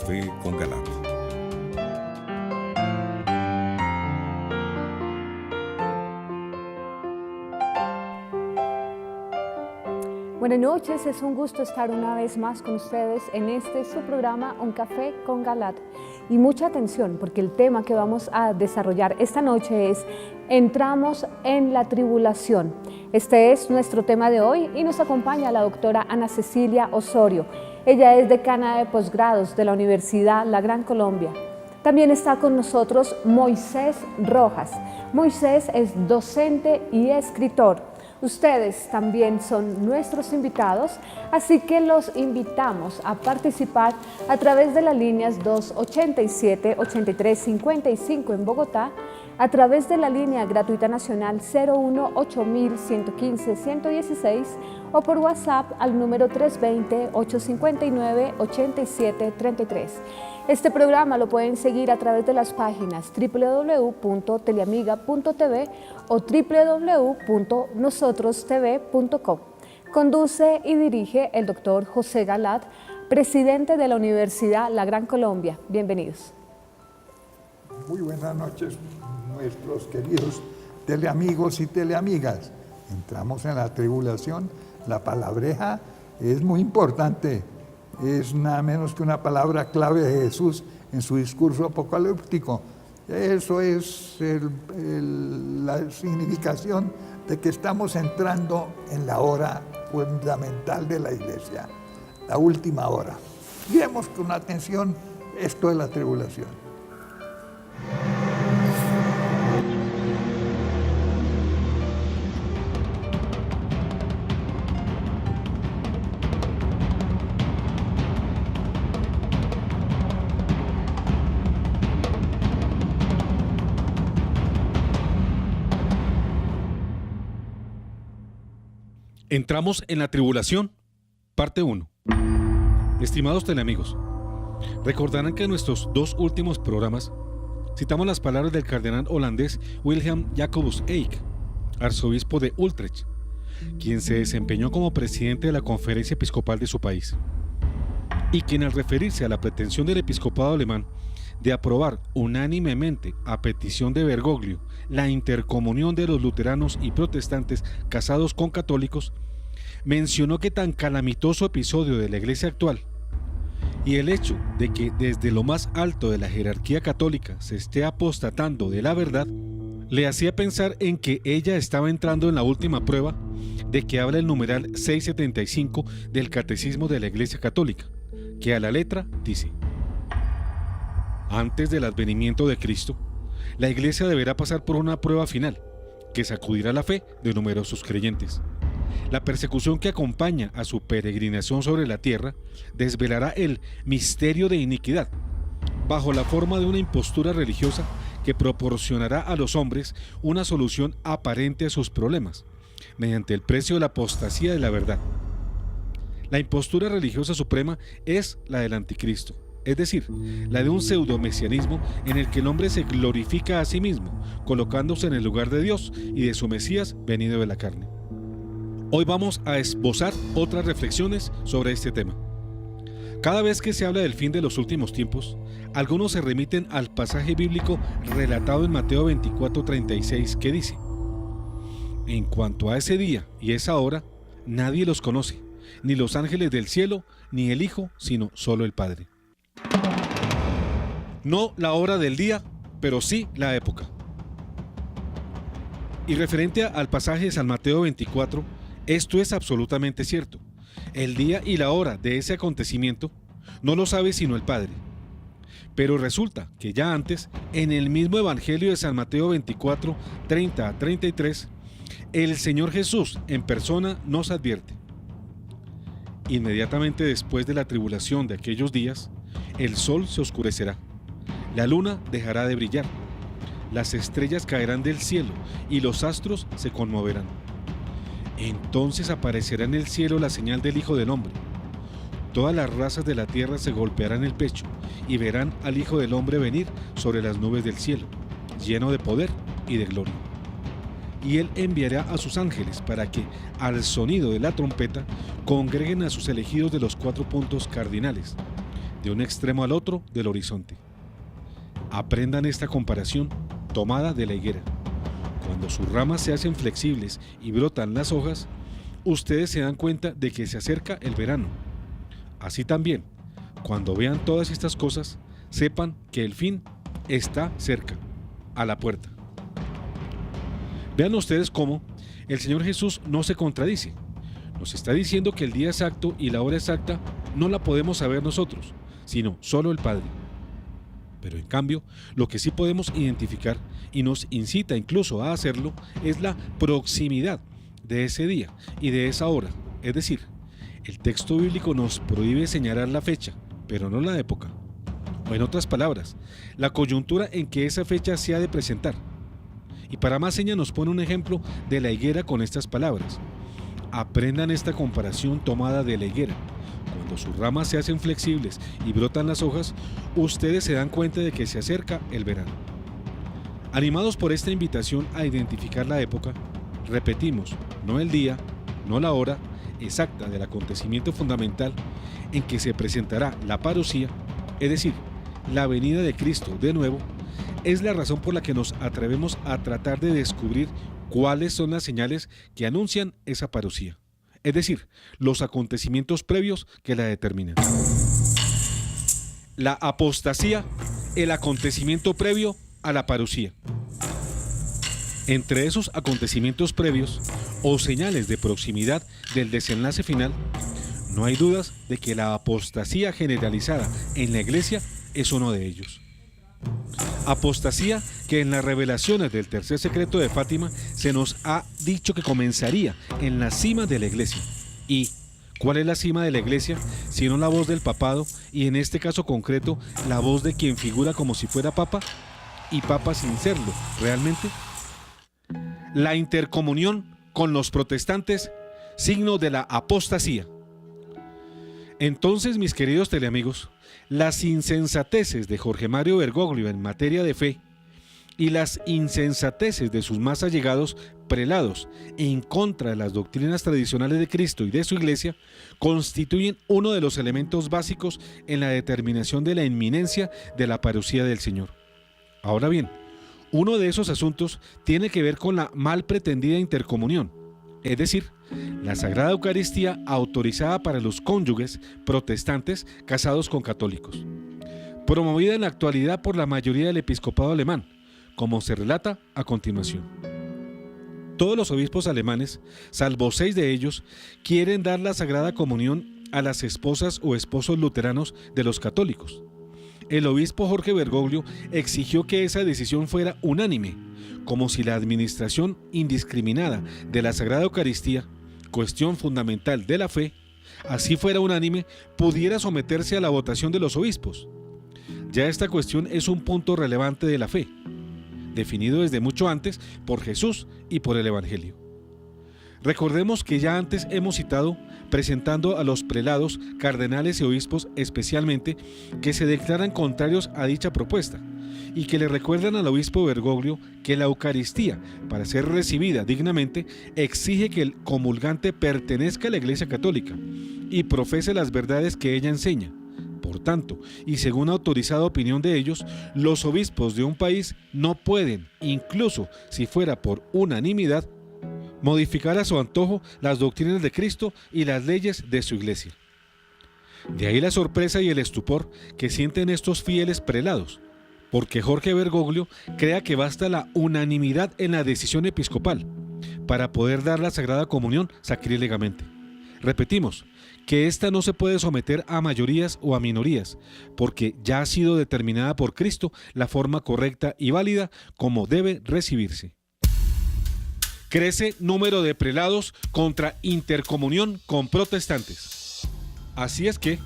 Café con Galat. Buenas noches, es un gusto estar una vez más con ustedes en su programa Un Café con Galat. Y mucha atención porque el tema que vamos a desarrollar esta noche es Entramos en la tribulación. Este es nuestro tema de hoy y nos acompaña la doctora Ana Cecilia Osorio. Ella es decana de posgrados de la Universidad La Gran Colombia. También está con nosotros Moisés Rojas. Moisés es docente y escritor. Ustedes también son nuestros invitados, así que los invitamos a participar a través de las líneas 287-8355 en Bogotá, a través de la línea gratuita nacional 01-8115-116 o por WhatsApp al número 320-859-8733. Este programa lo pueden seguir a través de las páginas www.teleamiga.tv o www.nosotrostv.com. Conduce y dirige el doctor José Galat, presidente de la Universidad La Gran Colombia. Bienvenidos. Muy buenas noches, nuestros queridos teleamigos y teleamigas. Entramos en la tribulación. La palabreja es muy importante. Es nada menos que una palabra clave de Jesús en su discurso apocalíptico. Eso es la significación de que estamos entrando en la hora fundamental de la iglesia, la última hora. Miremos con atención esto de la tribulación. Entramos en la tribulación, parte 1. Estimados teleamigos, recordarán que en nuestros dos últimos programas citamos las palabras del cardenal holandés Wilhelm Jacobus Eijk, arzobispo de Utrecht, quien se desempeñó como presidente de la conferencia episcopal de su país, y quien al referirse a la pretensión del episcopado alemán de aprobar unánimemente a petición de Bergoglio la intercomunión de los luteranos y protestantes casados con católicos, mencionó que tan calamitoso episodio de la iglesia actual y el hecho de que desde lo más alto de la jerarquía católica se esté apostatando de la verdad, le hacía pensar en que ella estaba entrando en la última prueba de que habla el numeral 675 del Catecismo de la Iglesia Católica, que a la letra dice: antes del advenimiento de Cristo, la Iglesia deberá pasar por una prueba final que sacudirá la fe de numerosos creyentes. La persecución que acompaña a su peregrinación sobre la tierra desvelará el misterio de iniquidad, bajo la forma de una impostura religiosa que proporcionará a los hombres una solución aparente a sus problemas, mediante el precio de la apostasía de la verdad. La impostura religiosa suprema es la del anticristo, es decir, la de un pseudo-mesianismo en el que el hombre se glorifica a sí mismo, colocándose en el lugar de Dios y de su Mesías venido de la carne. Hoy vamos a esbozar otras reflexiones sobre este tema. Cada vez que se habla del fin de los últimos tiempos, algunos se remiten al pasaje bíblico relatado en Mateo 24:36 que dice: en cuanto a ese día y esa hora, nadie los conoce, ni los ángeles del cielo, ni el Hijo, sino solo el Padre. No la hora del día, pero sí la época. Y referente al pasaje de San Mateo 24, esto es absolutamente cierto. El día y la hora de ese acontecimiento no lo sabe sino el Padre. Pero resulta que ya antes, en el mismo Evangelio de San Mateo 24, 30 a 33, el Señor Jesús en persona nos advierte: inmediatamente después de la tribulación de aquellos días, el sol se oscurecerá, la luna dejará de brillar, las estrellas caerán del cielo y los astros se conmoverán. Entonces aparecerá en el cielo la señal del Hijo del Hombre. Todas las razas de la tierra se golpearán el pecho y verán al Hijo del Hombre venir sobre las nubes del cielo, lleno de poder y de gloria. Y él enviará a sus ángeles para que, al sonido de la trompeta, congreguen a sus elegidos de los 4 puntos cardinales, de un extremo al otro del horizonte. Aprendan esta comparación tomada de la higuera. Cuando sus ramas se hacen flexibles y brotan las hojas, ustedes se dan cuenta de que se acerca el verano. Así también, cuando vean todas estas cosas, sepan que el fin está cerca, a la puerta. Vean ustedes cómo el Señor Jesús no se contradice. Nos está diciendo que el día exacto y la hora exacta no la podemos saber nosotros, sino solo el Padre. Pero en cambio, lo que sí podemos identificar y nos incita incluso a hacerlo es la proximidad de ese día y de esa hora. Es decir, el texto bíblico nos prohíbe señalar la fecha, pero no la época. O en otras palabras, la coyuntura en que esa fecha se ha de presentar. Y para más seña nos pone un ejemplo de la higuera con estas palabras. Aprendan esta comparación tomada de la higuera. Cuando sus ramas se hacen flexibles y brotan las hojas, ustedes se dan cuenta de que se acerca el verano. Animados por esta invitación a identificar la época, repetimos, no el día, no la hora exacta del acontecimiento fundamental en que se presentará la parusía, es decir, la venida de Cristo de nuevo, es la razón por la que nos atrevemos a tratar de descubrir cuáles son las señales que anuncian esa parusía, es decir, los acontecimientos previos que la determinan. La apostasía, el acontecimiento previo a la parusía. Entre esos acontecimientos previos o señales de proximidad del desenlace final, no hay dudas de que la apostasía generalizada en la Iglesia es uno de ellos. Apostasía que en las revelaciones del tercer secreto de Fátima se nos ha dicho que comenzaría en la cima de la Iglesia. ¿Y cuál es la cima de la Iglesia? Sino la voz del papado, y en este caso concreto, la voz de quien figura como si fuera papa, y papa sin serlo, realmente. La intercomunión con los protestantes, signo de la apostasía. Entonces, mis queridos teleamigos, las insensateces de Jorge Mario Bergoglio en materia de fe y las insensateces de sus más allegados prelados en contra de las doctrinas tradicionales de Cristo y de su Iglesia constituyen uno de los elementos básicos en la determinación de la inminencia de la parusía del Señor. Ahora bien, uno de esos asuntos tiene que ver con la mal pretendida intercomunión, es decir, la Sagrada Eucaristía autorizada para los cónyuges protestantes casados con católicos, promovida en la actualidad por la mayoría del episcopado alemán, como se relata a continuación. Todos los obispos alemanes, salvo 6 de ellos, quieren dar la Sagrada Comunión a las esposas o esposos luteranos de los católicos. El obispo Jorge Bergoglio exigió que esa decisión fuera unánime, como si la administración indiscriminada de la Sagrada Eucaristía, cuestión fundamental de la fe, así fuera unánime, pudiera someterse a la votación de los obispos. Ya esta cuestión es un punto relevante de la fe, definido desde mucho antes por Jesús y por el Evangelio. Recordemos que ya antes hemos citado, presentando a los prelados, cardenales y obispos especialmente, que se declaran contrarios a dicha propuesta y que le recuerdan al obispo Bergoglio que la Eucaristía, para ser recibida dignamente, exige que el comulgante pertenezca a la Iglesia Católica y profese las verdades que ella enseña. Por tanto, y según autorizada opinión de ellos, los obispos de un país no pueden, incluso si fuera por unanimidad, modificar a su antojo las doctrinas de Cristo y las leyes de su Iglesia. De ahí la sorpresa y el estupor que sienten estos fieles prelados, porque Jorge Bergoglio crea que basta la unanimidad en la decisión episcopal para poder dar la Sagrada Comunión sacrílegamente. Repetimos, que ésta no se puede someter a mayorías o a minorías, porque ya ha sido determinada por Cristo la forma correcta y válida como debe recibirse. Crece número de prelados contra intercomunión con protestantes. Así es que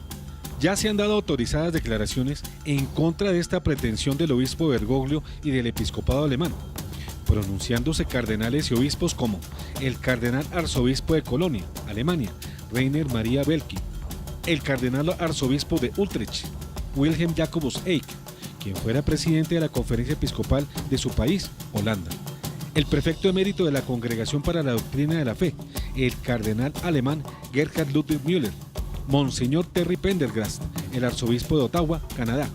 ya se han dado autorizadas declaraciones en contra de esta pretensión del obispo Bergoglio y del episcopado alemán, pronunciándose cardenales y obispos como el cardenal arzobispo de Colonia, Alemania, Rainer Maria Belki, el cardenal arzobispo de Utrecht, Wilhelm Jacobus Eck, quien fuera presidente de la conferencia episcopal de su país, Holanda, el prefecto emérito de la Congregación para la Doctrina de la Fe, el cardenal alemán Gerhard Ludwig Müller, Monseñor Terry Pendergrast, el arzobispo de Ottawa, Canadá,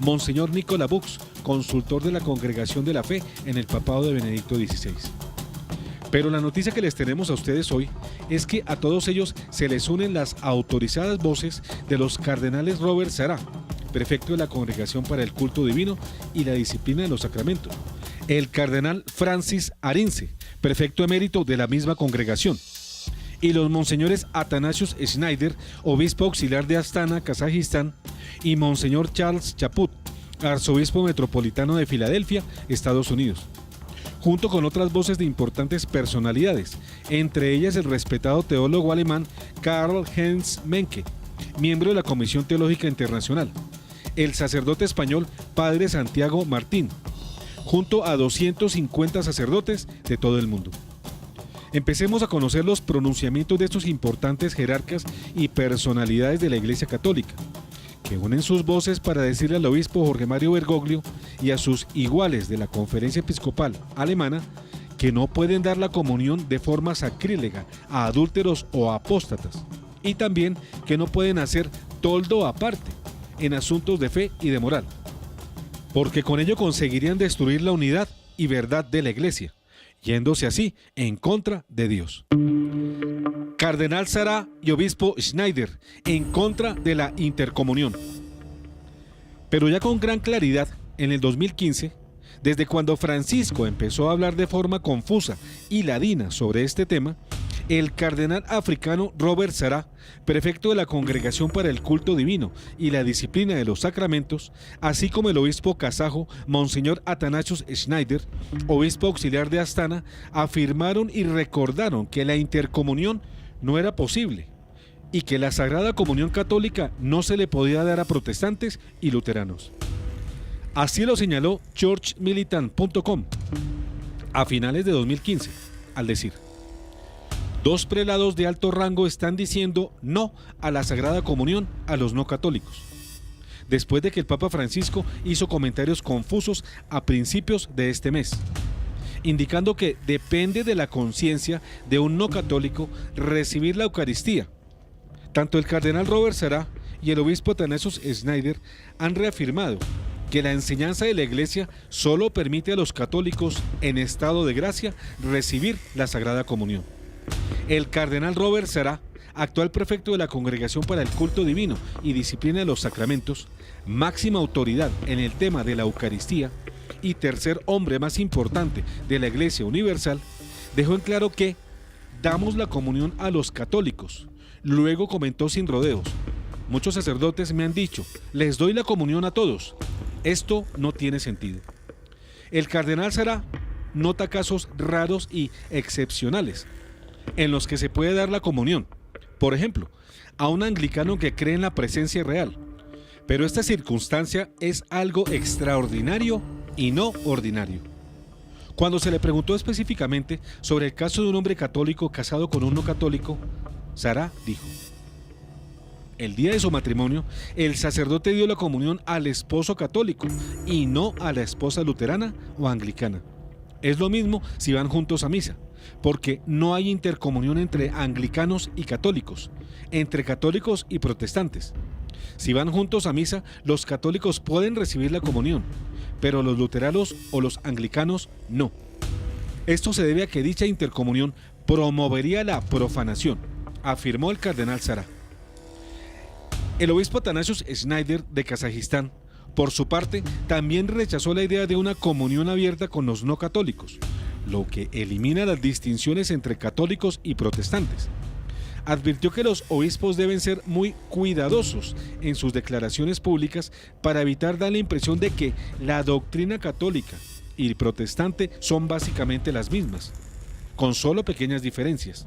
Monseñor Nicolas Bux, consultor de la Congregación de la Fe en el papado de Benedicto XVI. Pero la noticia que les tenemos a ustedes hoy es que a todos ellos se les unen las autorizadas voces de los cardenales Robert Sarah, prefecto de la Congregación para el Culto Divino y la Disciplina de los Sacramentos, el cardenal Francis Arinze, prefecto emérito de la misma congregación, y los monseñores Athanasius Schneider, obispo auxiliar de Astana, Kazajistán, y monseñor Charles Chaput, arzobispo metropolitano de Filadelfia, Estados Unidos, junto con otras voces de importantes personalidades, entre ellas el respetado teólogo alemán Karl-Heinz Menke, miembro de la Comisión Teológica Internacional, el sacerdote español Padre Santiago Martín, junto a 250 sacerdotes de todo el mundo. Empecemos a conocer los pronunciamientos de estos importantes jerarcas y personalidades de la Iglesia Católica, que unen sus voces para decirle al obispo Jorge Mario Bergoglio y a sus iguales de la Conferencia Episcopal Alemana que no pueden dar la comunión de forma sacrílega a adúlteros o apóstatas, y también que no pueden hacer toldo aparte en asuntos de fe y de moral, porque con ello conseguirían destruir la unidad y verdad de la Iglesia, yéndose así en contra de Dios. Cardenal Sarah y obispo Schneider en contra de la intercomunión. Pero ya con gran claridad, en el 2015, desde cuando Francisco empezó a hablar de forma confusa y ladina sobre este tema, el cardenal africano Robert Sarah, prefecto de la Congregación para el Culto Divino y la Disciplina de los Sacramentos, así como el obispo kazajo Monseñor Athanasius Schneider, obispo auxiliar de Astana, afirmaron y recordaron que la intercomunión no era posible y que la Sagrada Comunión Católica no se le podía dar a protestantes y luteranos. Así lo señaló churchmilitant.com a finales de 2015, al decir: dos prelados de alto rango están diciendo no a la Sagrada Comunión a los no católicos, después de que el Papa Francisco hizo comentarios confusos a principios de este mes, indicando que depende de la conciencia de un no católico recibir la Eucaristía. Tanto el cardenal Robert Sarah y el obispo Athanasius Schneider han reafirmado que la enseñanza de la Iglesia solo permite a los católicos en estado de gracia recibir la Sagrada Comunión. El cardenal Robert Sarah, actual prefecto de la Congregación para el Culto Divino y Disciplina de los Sacramentos, máxima autoridad en el tema de la Eucaristía y tercer hombre más importante de la Iglesia Universal, dejó en claro que damos la comunión a los católicos. Luego comentó sin rodeos: muchos sacerdotes me han dicho, les doy la comunión a todos. Esto no tiene sentido. El cardenal Sarah nota casos raros y excepcionales en los que se puede dar la comunión, por ejemplo, a un anglicano que cree en la presencia real, pero esta circunstancia es algo extraordinario y no ordinario. Cuando se le preguntó específicamente sobre el caso de un hombre católico casado con un no católico, Sarah dijo: el día de su matrimonio, el sacerdote dio la comunión al esposo católico y no a la esposa luterana o anglicana. Es lo mismo si van juntos a misa, porque no hay intercomunión entre anglicanos y católicos, entre católicos y protestantes. Si van juntos a misa, los católicos pueden recibir la comunión, pero los luteranos o los anglicanos no. Esto se debe a que dicha intercomunión promovería la profanación, afirmó el cardenal Sarah. El obispo Athanasius Schneider de Kazajistán, por su parte, también rechazó la idea de una comunión abierta con los no católicos, lo que elimina las distinciones entre católicos y protestantes. Advirtió que los obispos deben ser muy cuidadosos en sus declaraciones públicas para evitar dar la impresión de que la doctrina católica y protestante son básicamente las mismas, con solo pequeñas diferencias.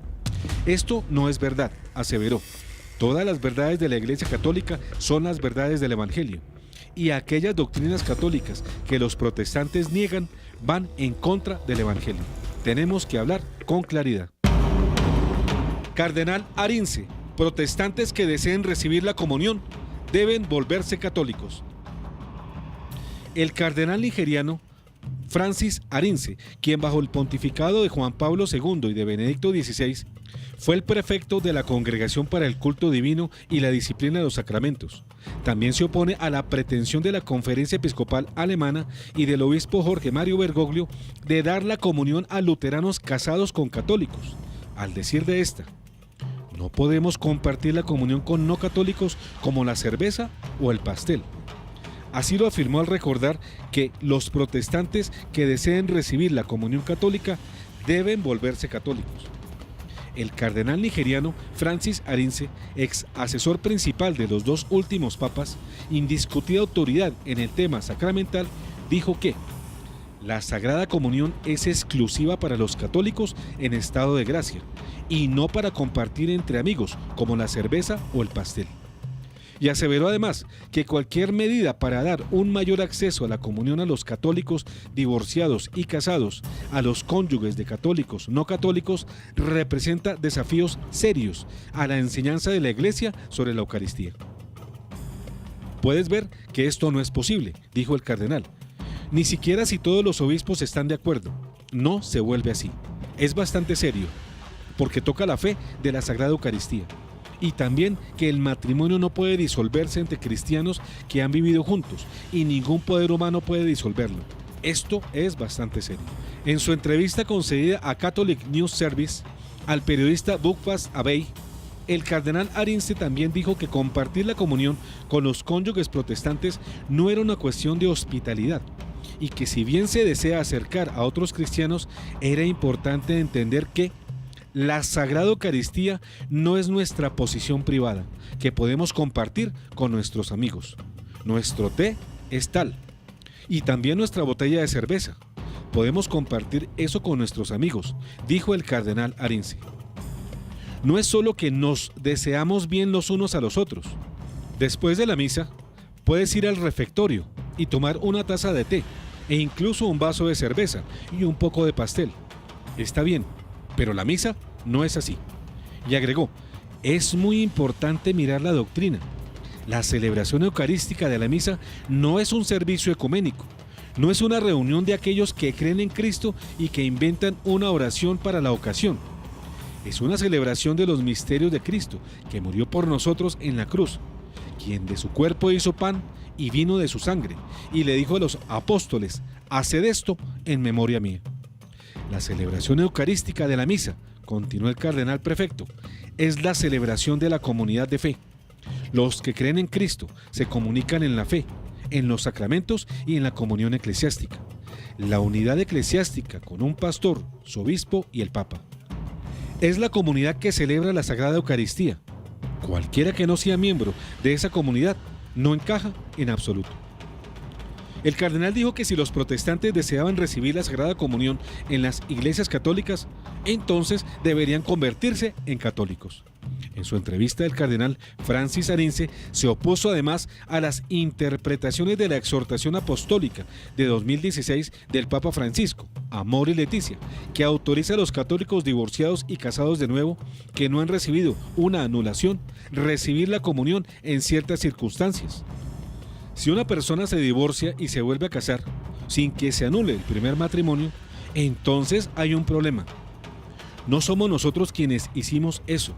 Esto no es verdad, aseveró. Todas las verdades de la Iglesia Católica son las verdades del Evangelio, y aquellas doctrinas católicas que los protestantes niegan van en contra del Evangelio. Tenemos que hablar con claridad. Cardenal Arinze: protestantes que deseen recibir la comunión deben volverse católicos. El cardenal nigeriano Francis Arinze, quien bajo el pontificado de Juan Pablo II y de Benedicto XVI fue el prefecto de la Congregación para el Culto Divino y la Disciplina de los Sacramentos, También se opone a la pretensión de la Conferencia Episcopal Alemana y del obispo Jorge Mario Bergoglio de dar la comunión a luteranos casados con católicos, al decir de esta: no podemos compartir la comunión con no católicos como la cerveza o el pastel. Así lo afirmó al recordar que los protestantes que deseen recibir la comunión católica deben volverse católicos. El cardenal nigeriano Francis Arinze, ex asesor principal de los dos últimos papas, indiscutida autoridad en el tema sacramental, dijo que la Sagrada Comunión es exclusiva para los católicos en estado de gracia y no para compartir entre amigos como la cerveza o el pastel. Y aseveró además que cualquier medida para dar un mayor acceso a la comunión a los católicos divorciados y casados, a los cónyuges de católicos no católicos, representa desafíos serios a la enseñanza de la Iglesia sobre la Eucaristía. Puedes ver que esto no es posible, dijo el cardenal. Ni siquiera si todos los obispos están de acuerdo. No se vuelve así. Es bastante serio, porque toca la fe de la Sagrada Eucaristía. Y también que el matrimonio no puede disolverse entre cristianos que han vivido juntos y ningún poder humano puede disolverlo. Esto es bastante serio. En su entrevista concedida a Catholic News Service al periodista Bukvas Abey, el cardenal Arinze también dijo que compartir la comunión con los cónyuges protestantes no era una cuestión de hospitalidad y que si bien se desea acercar a otros cristianos, era importante entender que la Sagrada Eucaristía no es nuestra posición privada, que podemos compartir con nuestros amigos. Nuestro té es tal, y también nuestra botella de cerveza. Podemos compartir eso con nuestros amigos, dijo el cardenal Arinze. No es solo que nos deseamos bien los unos a los otros. Después de la misa, puedes ir al refectorio y tomar una taza de té, e incluso un vaso de cerveza y un poco de pastel. Está bien, pero la misa no es así. Y agregó, es muy importante mirar la doctrina. La celebración eucarística de la misa no es un servicio ecuménico, no es una reunión de aquellos que creen en Cristo y que inventan una oración para la ocasión. Es una celebración de los misterios de Cristo, que murió por nosotros en la cruz, quien de su cuerpo hizo pan y vino de su sangre, y le dijo a los apóstoles, haced esto en memoria mía. La celebración eucarística de la misa, continuó el cardenal prefecto, es la celebración de la comunidad de fe. Los que creen en Cristo se comunican en la fe, en los sacramentos y en la comunión eclesiástica. La unidad eclesiástica con un pastor, su obispo y el papa. Es la comunidad que celebra la Sagrada Eucaristía. Cualquiera que no sea miembro de esa comunidad no encaja en absoluto. El cardenal dijo que si los protestantes deseaban recibir la Sagrada Comunión en las iglesias católicas, entonces deberían convertirse en católicos. En su entrevista, el cardenal Francis Arinze se opuso además a las interpretaciones de la exhortación apostólica de 2016 del Papa Francisco, Amor y Leticia, que autoriza a los católicos divorciados y casados de nuevo que no han recibido una anulación, recibir la comunión en ciertas circunstancias. Si una persona se divorcia y se vuelve a casar sin que se anule el primer matrimonio, entonces hay un problema. No somos nosotros quienes hicimos eso.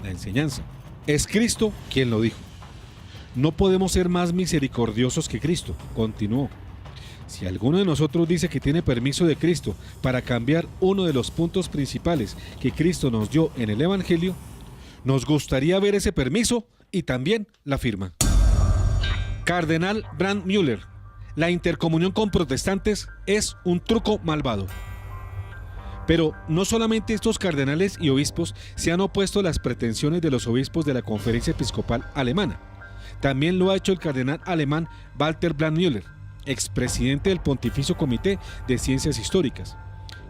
La enseñanza. Es Cristo quien lo dijo. No podemos ser más misericordiosos que Cristo, continuó. Si alguno de nosotros dice que tiene permiso de Cristo para cambiar uno de los puntos principales que Cristo nos dio en el Evangelio, nos gustaría ver ese permiso y también la firma. Cardenal Brandmüller, la intercomunión con protestantes es un truco malvado. Pero no solamente estos cardenales y obispos se han opuesto a las pretensiones de los obispos de la Conferencia Episcopal Alemana. También lo ha hecho el cardenal alemán Walter Brandmüller, expresidente del Pontificio Comité de Ciencias Históricas,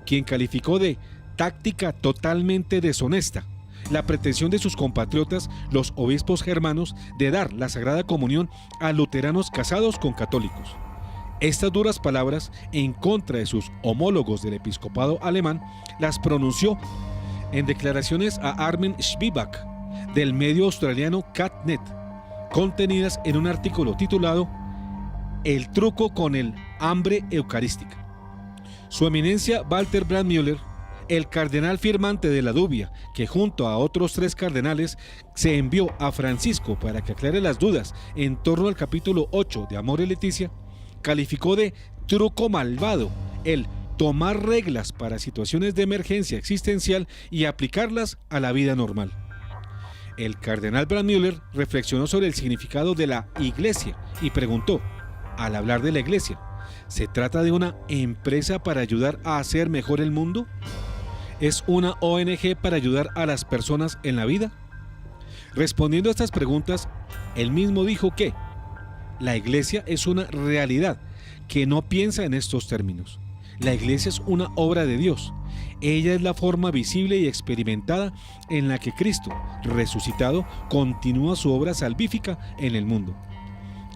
quien calificó de táctica totalmente deshonesta la pretensión de sus compatriotas, los obispos germanos, de dar la Sagrada Comunión a luteranos casados con católicos. Estas duras palabras, en contra de sus homólogos del episcopado alemán, las pronunció en declaraciones a Armin Spivak, del medio australiano Catnet, contenidas en un artículo titulado El truco con el hambre eucarística. Su eminencia Walter Brandmüller el cardenal firmante de la dubia, que junto a otros 3 cardenales se envió a Francisco para que aclare las dudas en torno al capítulo 8 de Amor y Leticia, calificó de truco malvado el tomar reglas para situaciones de emergencia existencial y aplicarlas a la vida normal. El cardenal Brandmüller reflexionó sobre el significado de la Iglesia y preguntó, al hablar de la Iglesia, ¿se trata de una empresa para ayudar a hacer mejor el mundo? ¿Es una ONG para ayudar a las personas en la vida? Respondiendo a estas preguntas, él mismo dijo que la Iglesia es una realidad que no piensa en estos términos. La Iglesia es una obra de Dios. Ella es la forma visible y experimentada en la que Cristo, resucitado, continúa su obra salvífica en el mundo.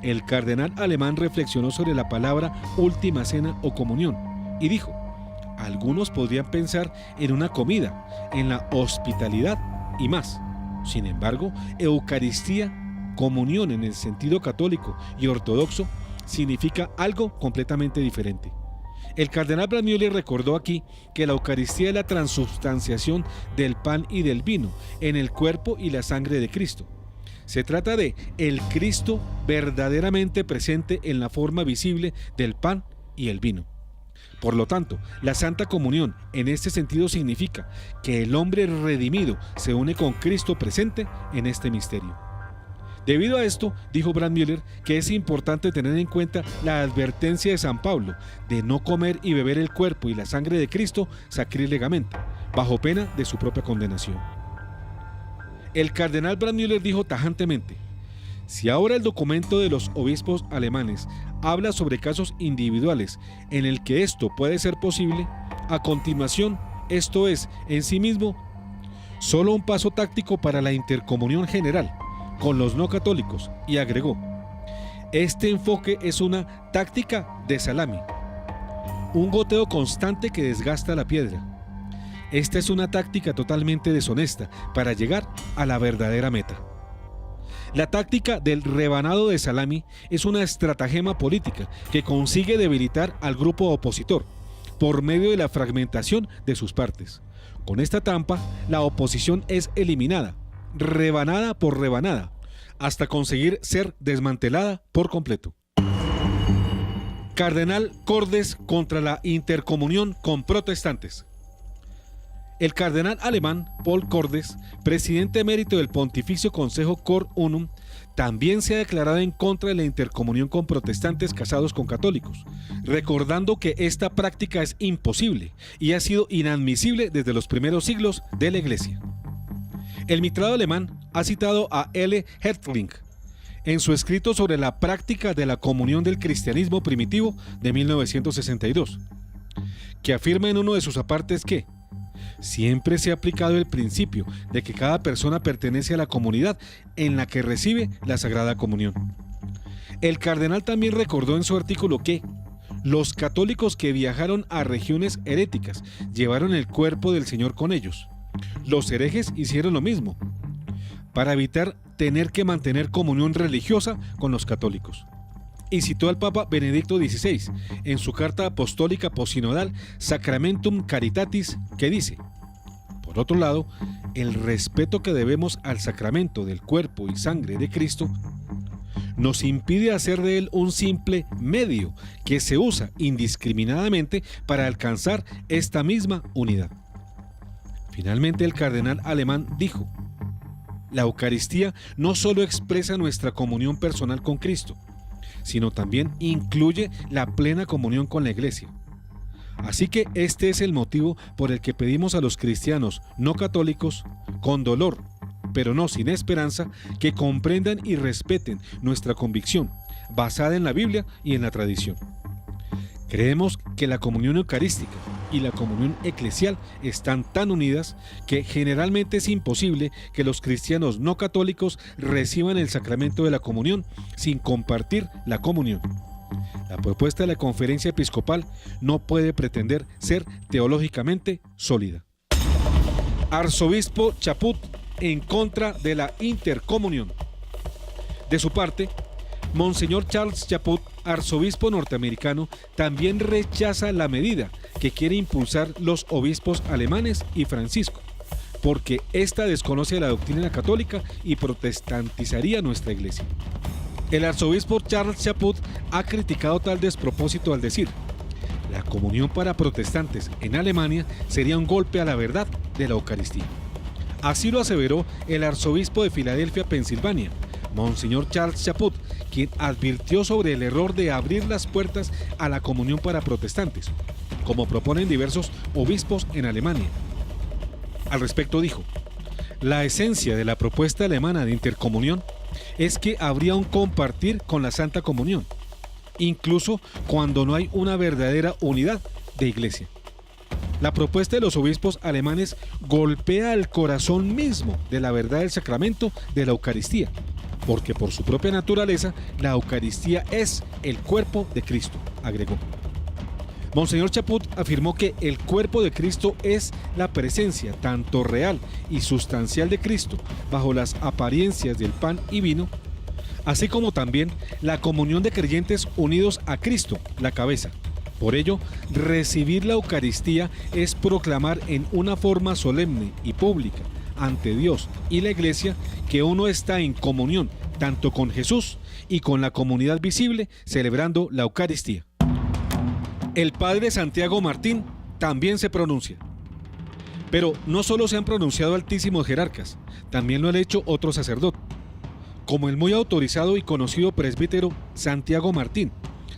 El cardenal alemán reflexionó sobre la palabra última cena o comunión y dijo, algunos podrían pensar en una comida, en la hospitalidad y más. Sin embargo, Eucaristía, comunión en el sentido católico y ortodoxo, significa algo completamente diferente. El cardenal Brandmüller recordó aquí que la Eucaristía es la transubstanciación del pan y del vino en el cuerpo y la sangre de Cristo. Se trata de el Cristo verdaderamente presente en la forma visible del pan y el vino. Por lo tanto, la Santa Comunión en este sentido significa que el hombre redimido se une con Cristo presente en este misterio. Debido a esto, dijo Brandmüller, que es importante tener en cuenta la advertencia de San Pablo de no comer y beber el cuerpo y la sangre de Cristo sacrílegamente, bajo pena de su propia condenación. El cardenal Brandmüller dijo tajantemente, si ahora el documento de los obispos alemanes habla sobre casos individuales en el que esto puede ser posible, a continuación, esto es, en sí mismo, solo un paso táctico para la intercomunión general con los no católicos, y agregó, este enfoque es una táctica de salami, un goteo constante que desgasta la piedra. Esta es una táctica totalmente deshonesta para llegar a la verdadera meta. La táctica del rebanado de salami es una estratagema política que consigue debilitar al grupo opositor por medio de la fragmentación de sus partes. Con esta trampa, la oposición es eliminada, rebanada por rebanada, hasta conseguir ser desmantelada por completo. Cardenal Cordes contra la intercomunión con protestantes. El cardenal alemán Paul Cordes, presidente emérito del Pontificio Consejo Cor Unum, también se ha declarado en contra de la intercomunión con protestantes casados con católicos, recordando que esta práctica es imposible y ha sido inadmisible desde los primeros siglos de la Iglesia. El mitrado alemán ha citado a L. Hertling en su escrito sobre la práctica de la comunión del cristianismo primitivo de 1962, que afirma en uno de sus apartes que siempre se ha aplicado el principio de que cada persona pertenece a la comunidad en la que recibe la Sagrada Comunión. El cardenal también recordó en su artículo que los católicos que viajaron a regiones heréticas llevaron el cuerpo del Señor con ellos. Los herejes hicieron lo mismo, para evitar tener que mantener comunión religiosa con los católicos. Y citó al Papa Benedicto XVI en su carta apostólica posinodal Sacramentum Caritatis, que dice: por otro lado, el respeto que debemos al sacramento del cuerpo y sangre de Cristo nos impide hacer de él un simple medio que se usa indiscriminadamente para alcanzar esta misma unidad. Finalmente, el cardenal alemán dijo: la Eucaristía no solo expresa nuestra comunión personal con Cristo, sino también incluye la plena comunión con la Iglesia. Así que este es el motivo por el que pedimos a los cristianos no católicos, con dolor, pero no sin esperanza, que comprendan y respeten nuestra convicción, basada en la Biblia y en la tradición. Creemos que la comunión eucarística y la comunión eclesial están tan unidas que generalmente es imposible que los cristianos no católicos reciban el sacramento de la comunión sin compartir la comunión. La propuesta de la Conferencia Episcopal no puede pretender ser teológicamente sólida. Arzobispo Chaput en contra de la intercomunión. De su parte, Monseñor Charles Chaput, arzobispo norteamericano, también rechaza la medida que quiere impulsar los obispos alemanes y Francisco, porque ésta desconoce la doctrina católica y protestantizaría nuestra iglesia. El arzobispo Charles Chaput ha criticado tal despropósito al decir: la comunión para protestantes en Alemania sería un golpe a la verdad de la Eucaristía. Así lo aseveró el arzobispo de Filadelfia, Pensilvania, Monseñor Charles Chaput, quien advirtió sobre el error de abrir las puertas a la comunión para protestantes, como proponen diversos obispos en Alemania. Al respecto dijo: la esencia de la propuesta alemana de intercomunión es que habría un compartir con la Santa Comunión, incluso cuando no hay una verdadera unidad de iglesia. La propuesta de los obispos alemanes golpea el corazón mismo de la verdad del sacramento de la Eucaristía, porque por su propia naturaleza la Eucaristía es el cuerpo de Cristo, agregó. Monseñor Chaput afirmó que el cuerpo de Cristo es la presencia tanto real y sustancial de Cristo bajo las apariencias del pan y vino, así como también la comunión de creyentes unidos a Cristo, la cabeza. Por ello, recibir la Eucaristía es proclamar en una forma solemne y pública ante Dios y la Iglesia que uno está en comunión tanto con Jesús y con la comunidad visible celebrando la Eucaristía. El padre Santiago Martín también se pronuncia. Pero no solo se han pronunciado altísimos jerarcas, también lo han hecho otros sacerdotes, como el muy autorizado y conocido presbítero Santiago Martín,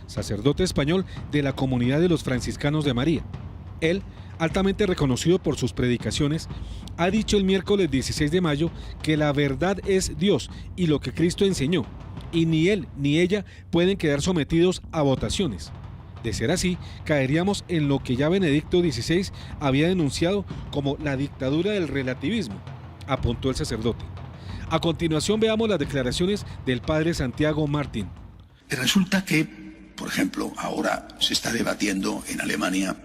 sacerdote español de la comunidad de los franciscanos de María. Él, altamente reconocido por sus predicaciones, ha dicho el miércoles 16 de mayo que la verdad es Dios y lo que Cristo enseñó, y ni él ni ella pueden quedar sometidos a votaciones. De ser así, caeríamos en lo que ya Benedicto XVI había denunciado como la dictadura del relativismo, apuntó el sacerdote. A continuación veamos las declaraciones del padre Santiago Martín. Resulta que, por ejemplo, ahora se está debatiendo en Alemania.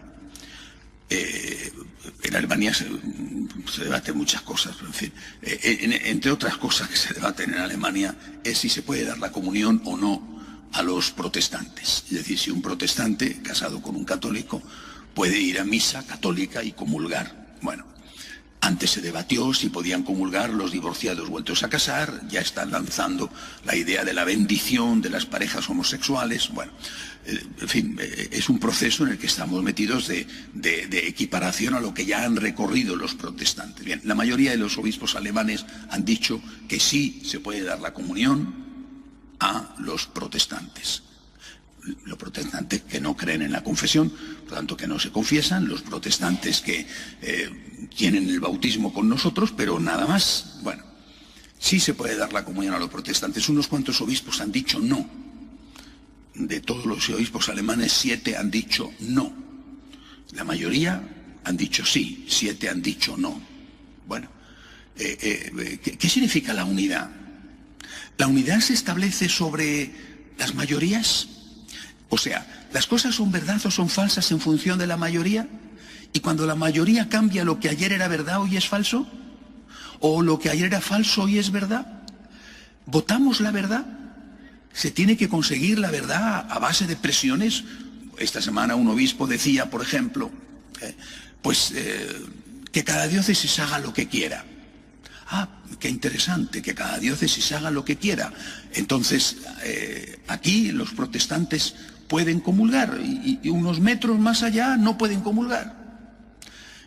En Alemania se debaten muchas cosas, pero en fin, entre otras cosas que se debaten en Alemania es si se puede dar la comunión o no a los protestantes. Es decir, si un protestante casado con un católico puede ir a misa católica y comulgar. Bueno, antes se debatió si podían comulgar los divorciados vueltos a casar, ya están lanzando la idea de la bendición de las parejas homosexuales. Bueno, en fin, es un proceso en el que estamos metidos de equiparación a lo que ya han recorrido los protestantes. Bien, la mayoría de los obispos alemanes han dicho que sí se puede dar la comunión a los protestantes. Los protestantes que no creen en la confesión, por tanto que no se confiesan, los protestantes que tienen el bautismo con nosotros, pero nada más. Bueno, sí se puede dar la comunión a los protestantes. Unos cuantos obispos han dicho no. De todos los obispos alemanes, 7 han dicho no. La mayoría han dicho sí, 7 han dicho no. Bueno, ¿qué significa la unidad? ¿La unidad se establece sobre las mayorías? O sea, ¿las cosas son verdad o son falsas en función de la mayoría? ¿Y cuando la mayoría cambia, lo que ayer era verdad hoy es falso? ¿O lo que ayer era falso hoy es verdad? ¿Votamos la verdad? ¿Se tiene que conseguir la verdad a base de presiones? Esta semana un obispo decía, por ejemplo, que cada diócesis haga lo que quiera. Ah, qué interesante, que cada diócesis haga lo que quiera. Entonces, aquí los protestantes pueden comulgar y unos metros más allá no pueden comulgar.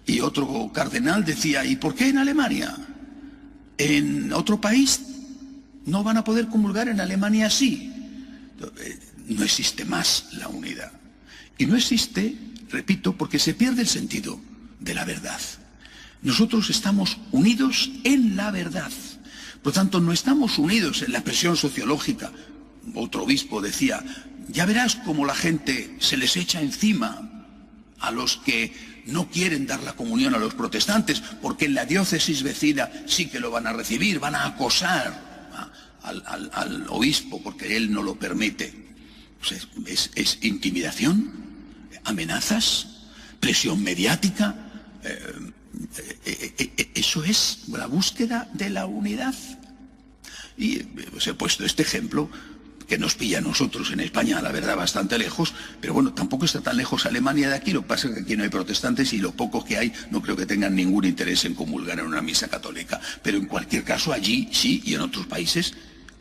Y otro cardenal decía, ¿y por qué en Alemania? ¿En otro país no van a poder comulgar? En Alemania sí. No existe más la unidad. Y no existe, repito, porque se pierde el sentido de la verdad. Nosotros estamos unidos en la verdad. Por tanto, no estamos unidos en la presión sociológica. Otro obispo decía, ya verás cómo la gente se les echa encima a los que no quieren dar la comunión a los protestantes, porque en la diócesis vecina sí que lo van a recibir, van a acosar al obispo porque él no lo permite. Pues es intimidación, amenazas, presión mediática. Eso es la búsqueda de la unidad. Y os he puesto este ejemplo que nos pilla a nosotros en España, la verdad, bastante lejos, pero bueno, tampoco está tan lejos Alemania de aquí. Lo que pasa es que aquí no hay protestantes y los pocos que hay no creo que tengan ningún interés en comulgar en una misa católica. Pero en cualquier caso, allí sí, y en otros países,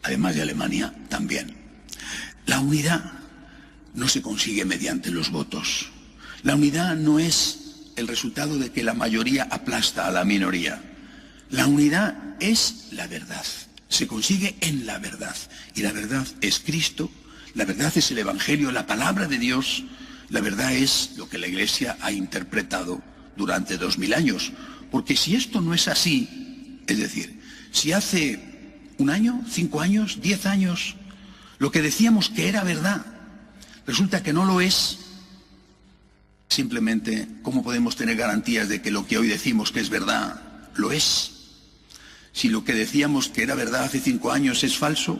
además de Alemania, también. La unidad no se consigue mediante los votos. La unidad no es el resultado de que la mayoría aplasta a la minoría. La unidad es la verdad. Se consigue en la verdad. Y la verdad es Cristo, la verdad es el Evangelio, la palabra de Dios. La verdad es lo que la Iglesia ha interpretado durante 2000 años. Porque si esto no es así, es decir, si hace 1 año, 5 años, 10 años, lo que decíamos que era verdad, resulta que no lo es, simplemente, ¿cómo podemos tener garantías de que lo que hoy decimos que es verdad, lo es? Si lo que decíamos que era verdad hace 5 años es falso,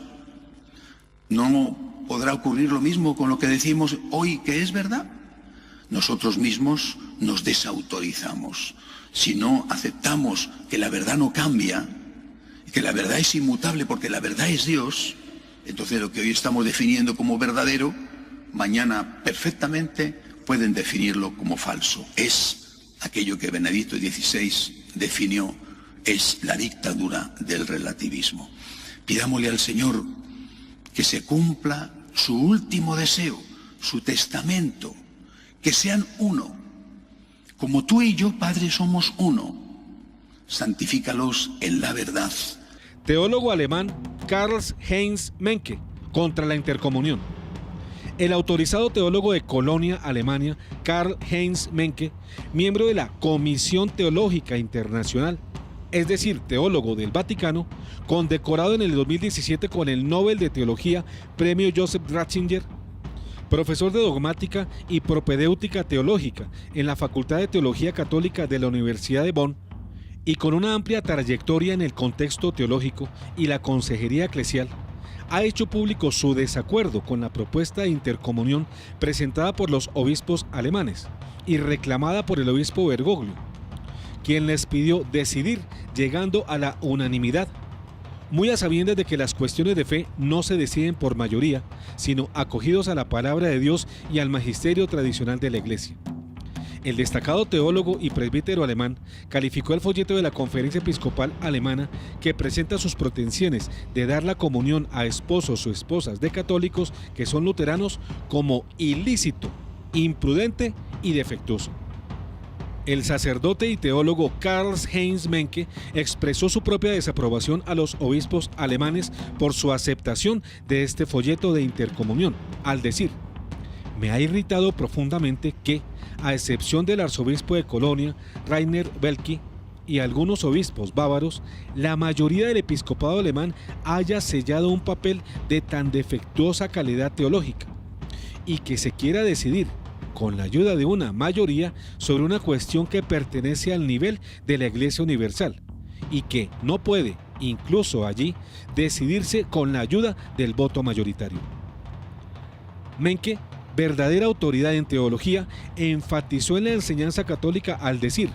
¿no podrá ocurrir lo mismo con lo que decimos hoy que es verdad? Nosotros mismos nos desautorizamos. Si no aceptamos que la verdad no cambia, que la verdad es inmutable porque la verdad es Dios, entonces lo que hoy estamos definiendo como verdadero, mañana perfectamente pueden definirlo como falso. Es aquello que Benedicto XVI definió, es la dictadura del relativismo. Pidámosle al Señor que se cumpla su último deseo, su testamento, que sean uno. Como tú y yo, Padre, somos uno, santifícalos en la verdad. Teólogo alemán Karl-Heinz Menke, contra la intercomunión. El autorizado teólogo de Colonia, Alemania, Karl-Heinz Menke, miembro de la Comisión Teológica Internacional, es decir, teólogo del Vaticano, condecorado en el 2017 con el Nobel de Teología, Premio Joseph Ratzinger, profesor de dogmática y propedéutica teológica en la Facultad de Teología Católica de la Universidad de Bonn, y con una amplia trayectoria en el contexto teológico y la consejería eclesial, ha hecho público su desacuerdo con la propuesta de intercomunión presentada por los obispos alemanes y reclamada por el obispo Bergoglio, quien les pidió decidir llegando a la unanimidad, muy a sabiendas de que las cuestiones de fe no se deciden por mayoría, sino acogidos a la palabra de Dios y al magisterio tradicional de la Iglesia. El destacado teólogo y presbítero alemán calificó el folleto de la Conferencia Episcopal Alemana, que presenta sus pretensiones de dar la comunión a esposos o esposas de católicos que son luteranos, como ilícito, imprudente y defectuoso. El sacerdote y teólogo Karl-Heinz Menke expresó su propia desaprobación a los obispos alemanes por su aceptación de este folleto de intercomunión, al decir: me ha irritado profundamente que, a excepción del arzobispo de Colonia, Rainer Welki, y algunos obispos bávaros, la mayoría del episcopado alemán haya sellado un papel de tan defectuosa calidad teológica, y que se quiera decidir, con la ayuda de una mayoría, sobre una cuestión que pertenece al nivel de la Iglesia Universal, y que no puede, incluso allí, decidirse con la ayuda del voto mayoritario. Menke, verdadera autoridad en teología, enfatizó en la enseñanza católica al decir: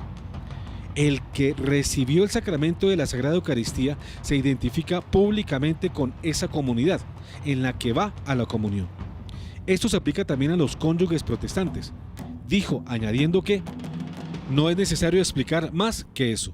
el que recibió el sacramento de la Sagrada Eucaristía se identifica públicamente con esa comunidad en la que va a la comunión. Esto se aplica también a los cónyuges protestantes, dijo, añadiendo que no es necesario explicar más que eso.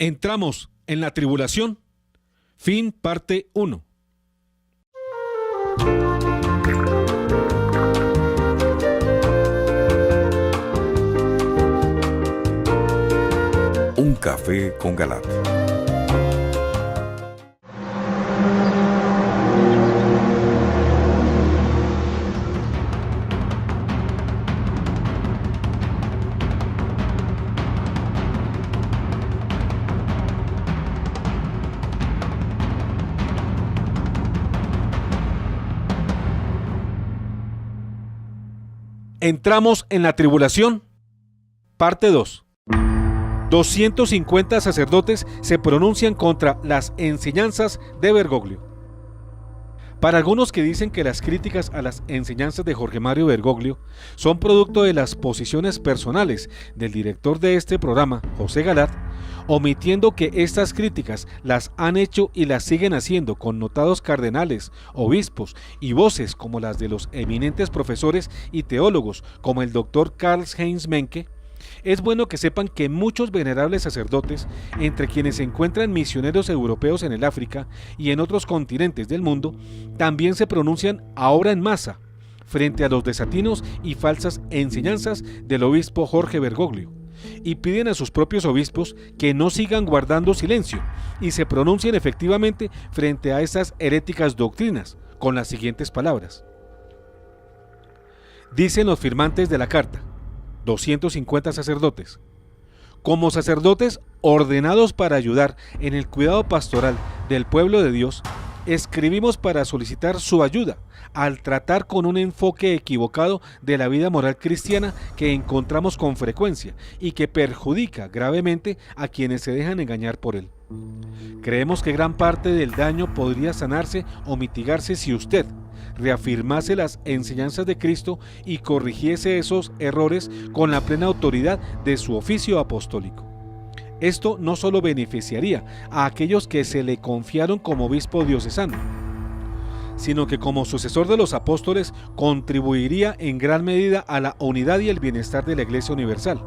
Entramos en la tribulación. Fin, parte 1. Un café con Galat. Entramos en la tribulación, parte 2. 250 sacerdotes se pronuncian contra las enseñanzas de Bergoglio. Para algunos que dicen que las críticas a las enseñanzas de Jorge Mario Bergoglio son producto de las posiciones personales del director de este programa, José Galat, omitiendo que estas críticas las han hecho y las siguen haciendo connotados cardenales, obispos y voces como las de los eminentes profesores y teólogos como el doctor Karl-Heinz Menke, es bueno que sepan que muchos venerables sacerdotes, entre quienes se encuentran misioneros europeos en el África y en otros continentes del mundo, también se pronuncian ahora en masa frente a los desatinos y falsas enseñanzas del obispo Jorge Bergoglio, y piden a sus propios obispos que no sigan guardando silencio y se pronuncien efectivamente frente a estas heréticas doctrinas, con las siguientes palabras. Dicen los firmantes de la carta, 250 sacerdotes: como sacerdotes ordenados para ayudar en el cuidado pastoral del pueblo de Dios, escribimos para solicitar su ayuda al tratar con un enfoque equivocado de la vida moral cristiana que encontramos con frecuencia y que perjudica gravemente a quienes se dejan engañar por él. Creemos que gran parte del daño podría sanarse o mitigarse si usted reafirmase las enseñanzas de Cristo y corrigiese esos errores con la plena autoridad de su oficio apostólico. Esto no solo beneficiaría a aquellos que se le confiaron como obispo diocesano, sino que como sucesor de los apóstoles contribuiría en gran medida a la unidad y el bienestar de la Iglesia Universal.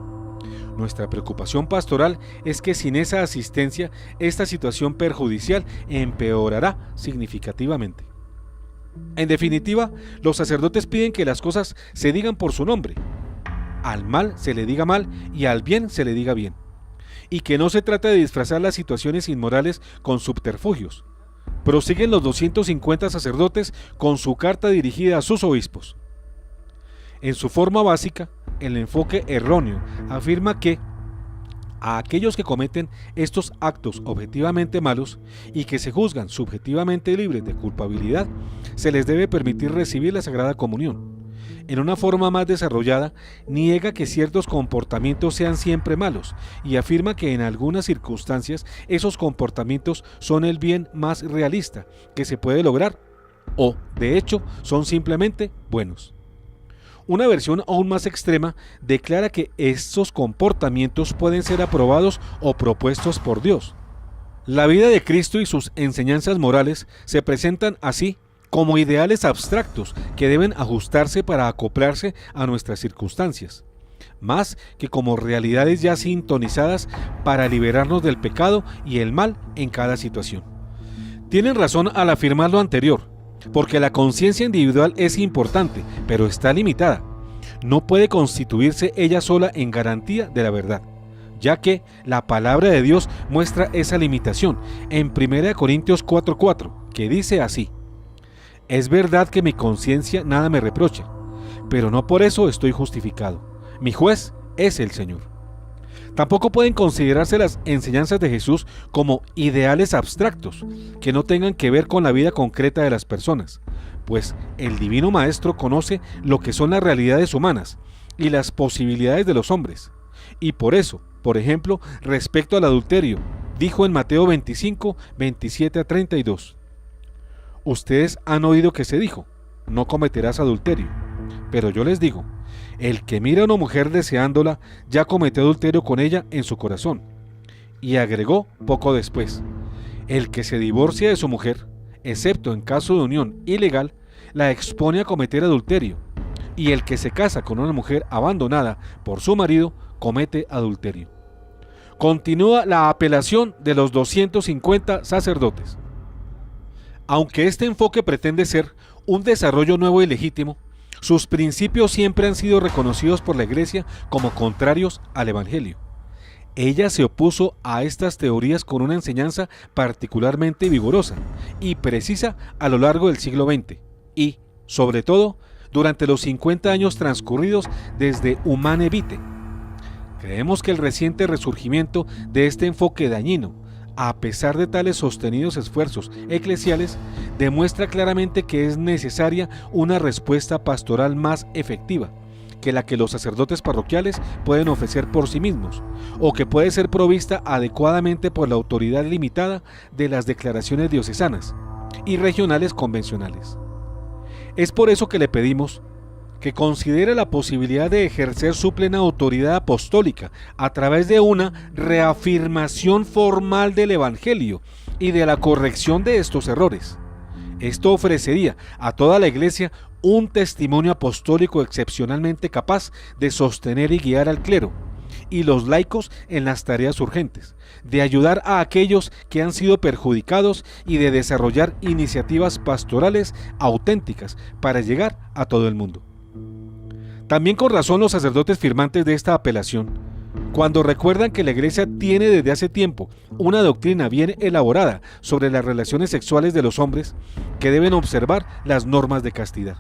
Nuestra preocupación pastoral es que sin esa asistencia, esta situación perjudicial empeorará significativamente. En definitiva, los sacerdotes piden que las cosas se digan por su nombre. Al mal se le diga mal y al bien se le diga bien. Y que no se trata de disfrazar las situaciones inmorales con subterfugios. Prosiguen los 250 sacerdotes con su carta dirigida a sus obispos. En su forma básica, el enfoque erróneo afirma que a aquellos que cometen estos actos objetivamente malos y que se juzgan subjetivamente libres de culpabilidad, se les debe permitir recibir la Sagrada Comunión. En una forma más desarrollada, niega que ciertos comportamientos sean siempre malos y afirma que en algunas circunstancias esos comportamientos son el bien más realista que se puede lograr o, de hecho, son simplemente buenos. Una versión aún más extrema declara que estos comportamientos pueden ser aprobados o propuestos por Dios. La vida de Cristo y sus enseñanzas morales se presentan así como ideales abstractos que deben ajustarse para acoplarse a nuestras circunstancias, más que como realidades ya sintonizadas para liberarnos del pecado y el mal en cada situación. Tienen razón al afirmar lo anterior, porque la conciencia individual es importante, pero está limitada. No puede constituirse ella sola en garantía de la verdad, ya que la palabra de Dios muestra esa limitación en 1 Corintios 4:4, que dice así: es verdad que mi conciencia nada me reprocha, pero no por eso estoy justificado. Mi juez es el Señor. Tampoco pueden considerarse las enseñanzas de Jesús como ideales abstractos que no tengan que ver con la vida concreta de las personas, pues el Divino Maestro conoce lo que son las realidades humanas y las posibilidades de los hombres. Y por eso, por ejemplo, respecto al adulterio, dijo en Mateo 25, 27 a 32: ustedes han oído que se dijo, no cometerás adulterio, pero yo les digo, el que mira a una mujer deseándola, ya cometió adulterio con ella en su corazón. Y agregó poco después: el que se divorcia de su mujer, excepto en caso de unión ilegal, la expone a cometer adulterio. Y el que se casa con una mujer abandonada por su marido, comete adulterio. Continúa la apelación de los 250 sacerdotes. Aunque este enfoque pretende ser un desarrollo nuevo y legítimo, sus principios siempre han sido reconocidos por la Iglesia como contrarios al Evangelio. Ella se opuso a estas teorías con una enseñanza particularmente vigorosa y precisa a lo largo del siglo XX y, sobre todo, durante los 50 años transcurridos desde Humane Vitae. Creemos que el reciente resurgimiento de este enfoque dañino, a pesar de tales sostenidos esfuerzos eclesiales, demuestra claramente que es necesaria una respuesta pastoral más efectiva que la que los sacerdotes parroquiales pueden ofrecer por sí mismos, o que puede ser provista adecuadamente por la autoridad limitada de las declaraciones diocesanas y regionales convencionales. Es por eso que le pedimos que considere la posibilidad de ejercer su plena autoridad apostólica a través de una reafirmación formal del Evangelio y de la corrección de estos errores. Esto ofrecería a toda la Iglesia un testimonio apostólico excepcionalmente capaz de sostener y guiar al clero y los laicos en las tareas urgentes, de ayudar a aquellos que han sido perjudicados y de desarrollar iniciativas pastorales auténticas para llegar a todo el mundo. También con razón los sacerdotes firmantes de esta apelación, cuando recuerdan que la Iglesia tiene desde hace tiempo una doctrina bien elaborada sobre las relaciones sexuales de los hombres, que deben observar las normas de castidad.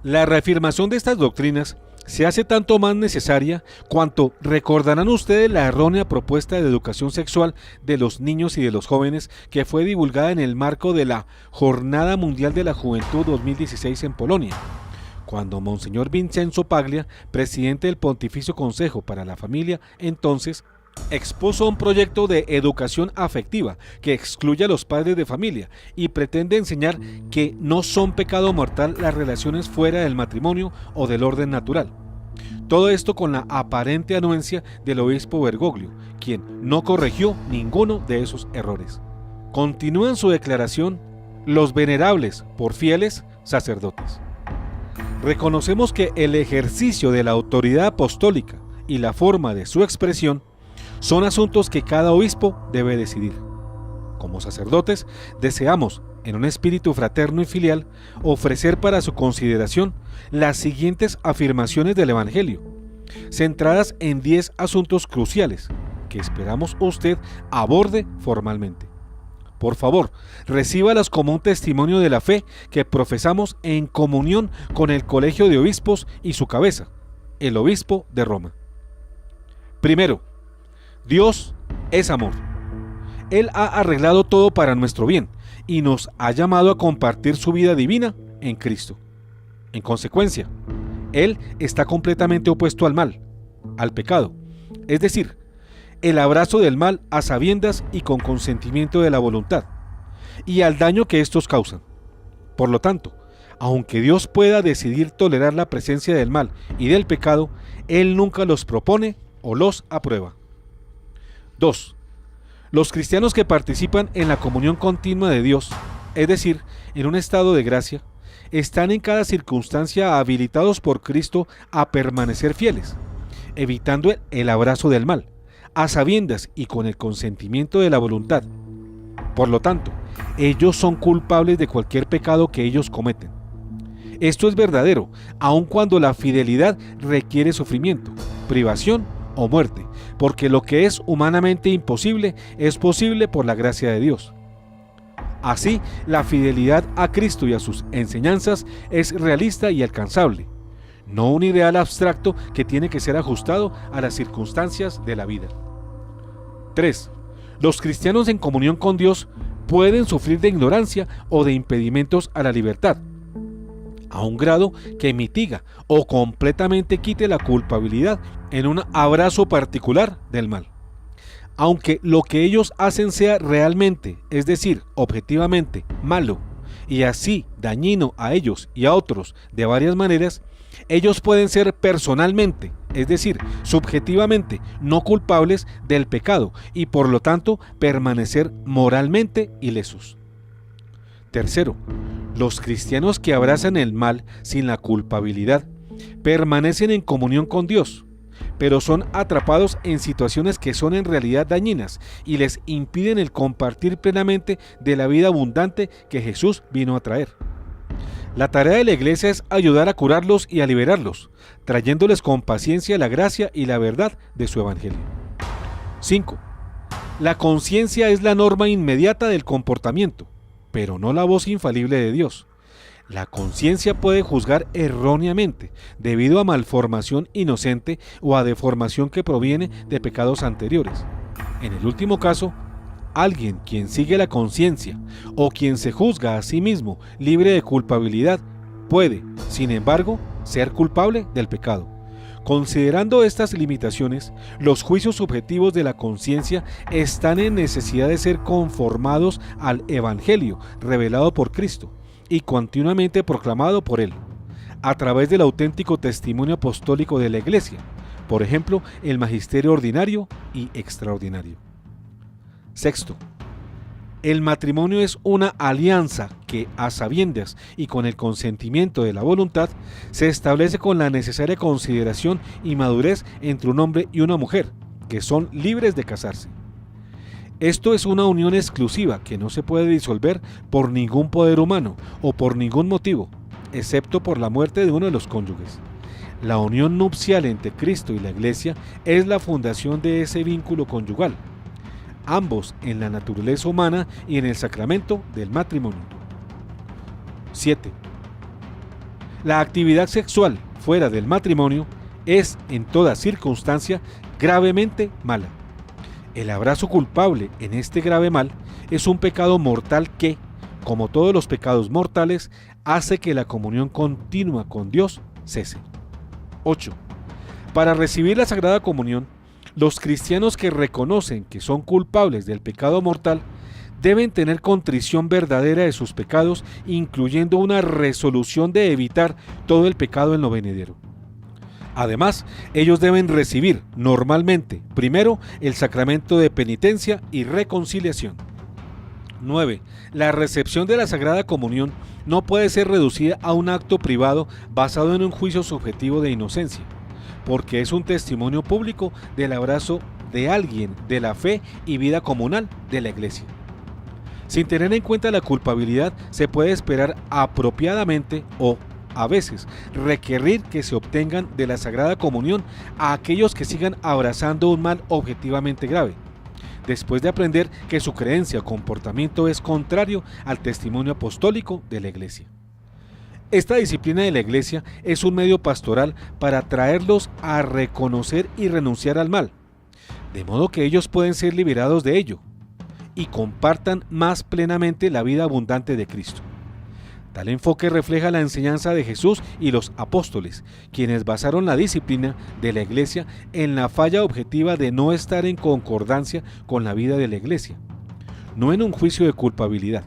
La reafirmación de estas doctrinas se hace tanto más necesaria cuanto recordarán ustedes la errónea propuesta de educación sexual de los niños y de los jóvenes que fue divulgada en el marco de la Jornada Mundial de la Juventud 2016 en Polonia, cuando Monseñor Vincenzo Paglia, presidente del Pontificio Consejo para la Familia, entonces expuso un proyecto de educación afectiva que excluye a los padres de familia y pretende enseñar que no son pecado mortal las relaciones fuera del matrimonio o del orden natural. Todo esto con la aparente anuencia del obispo Bergoglio, quien no corrigió ninguno de esos errores. Continúa en su declaración los venerables por fieles sacerdotes. Reconocemos que el ejercicio de la autoridad apostólica y la forma de su expresión son asuntos que cada obispo debe decidir. Como sacerdotes, deseamos, en un espíritu fraterno y filial, ofrecer para su consideración las siguientes afirmaciones del Evangelio, centradas en 10 asuntos cruciales que esperamos usted aborde formalmente. Por favor, recíbalas como un testimonio de la fe que profesamos en comunión con el Colegio de Obispos y su cabeza, el Obispo de Roma. Primero, Dios es amor. Él ha arreglado todo para nuestro bien y nos ha llamado a compartir su vida divina en Cristo. En consecuencia, Él está completamente opuesto al mal, al pecado, es decir, el abrazo del mal a sabiendas y con consentimiento de la voluntad, y al daño que estos causan. Por lo tanto, aunque Dios pueda decidir tolerar la presencia del mal y del pecado, Él nunca los propone o los aprueba. 2. Los cristianos que participan en la comunión continua de Dios, es decir, en un estado de gracia, están en cada circunstancia habilitados por Cristo a permanecer fieles, evitando el abrazo del mal, a sabiendas y con el consentimiento de la voluntad. Por lo tanto, ellos son culpables de cualquier pecado que ellos cometen. Esto es verdadero, aun cuando la fidelidad requiere sufrimiento, privación o muerte, porque lo que es humanamente imposible es posible por la gracia de Dios. Así, la fidelidad a Cristo y a sus enseñanzas es realista y alcanzable, no un ideal abstracto que tiene que ser ajustado a las circunstancias de la vida. 3. Los cristianos en comunión con Dios pueden sufrir de ignorancia o de impedimentos a la libertad, a un grado que mitiga o completamente quite la culpabilidad en un abrazo particular del mal. Aunque lo que ellos hacen sea realmente, es decir, objetivamente, malo, y así dañino a ellos y a otros de varias maneras, ellos pueden ser personalmente, es decir, subjetivamente, no culpables del pecado y por lo tanto permanecer moralmente ilesos. Tercero, los cristianos que abrazan el mal sin la culpabilidad permanecen en comunión con Dios, pero son atrapados en situaciones que son en realidad dañinas y les impiden el compartir plenamente de la vida abundante que Jesús vino a traer. La tarea de la Iglesia es ayudar a curarlos y a liberarlos, trayéndoles con paciencia la gracia y la verdad de su Evangelio. 5. La conciencia es la norma inmediata del comportamiento, pero no la voz infalible de Dios. La conciencia puede juzgar erróneamente debido a malformación inocente o a deformación que proviene de pecados anteriores. En el último caso, alguien quien sigue la conciencia o quien se juzga a sí mismo libre de culpabilidad puede, sin embargo, ser culpable del pecado. Considerando estas limitaciones, los juicios subjetivos de la conciencia están en necesidad de ser conformados al Evangelio revelado por Cristo y continuamente proclamado por Él, a través del auténtico testimonio apostólico de la Iglesia, por ejemplo, el magisterio ordinario y extraordinario. Sexto, el matrimonio es una alianza que, a sabiendas y con el consentimiento de la voluntad, se establece con la necesaria consideración y madurez entre un hombre y una mujer, que son libres de casarse. Esto es una unión exclusiva que no se puede disolver por ningún poder humano o por ningún motivo, excepto por la muerte de uno de los cónyuges. La unión nupcial entre Cristo y la Iglesia es la fundación de ese vínculo conyugal, ambos en la naturaleza humana y en el sacramento del matrimonio. 7. La actividad sexual fuera del matrimonio es, en toda circunstancia, gravemente mala. El abrazo culpable en este grave mal es un pecado mortal que, como todos los pecados mortales, hace que la comunión continua con Dios cese. 8. Para recibir la Sagrada Comunión, los cristianos que reconocen que son culpables del pecado mortal deben tener contrición verdadera de sus pecados, incluyendo una resolución de evitar todo el pecado en lo venidero. Además, ellos deben recibir normalmente, primero, el sacramento de penitencia y reconciliación. 9. La recepción de la Sagrada Comunión no puede ser reducida a un acto privado basado en un juicio subjetivo de inocencia, porque es un testimonio público del abrazo de alguien de la fe y vida comunal de la Iglesia. Sin tener en cuenta la culpabilidad, se puede esperar apropiadamente o, a veces, requerir que se obtengan de la Sagrada Comunión a aquellos que sigan abrazando un mal objetivamente grave, después de aprender que su creencia o comportamiento es contrario al testimonio apostólico de la Iglesia. Esta disciplina de la Iglesia es un medio pastoral para traerlos a reconocer y renunciar al mal, de modo que ellos pueden ser liberados de ello y compartan más plenamente la vida abundante de Cristo. Tal enfoque refleja la enseñanza de Jesús y los apóstoles, quienes basaron la disciplina de la Iglesia en la falla objetiva de no estar en concordancia con la vida de la Iglesia, no en un juicio de culpabilidad.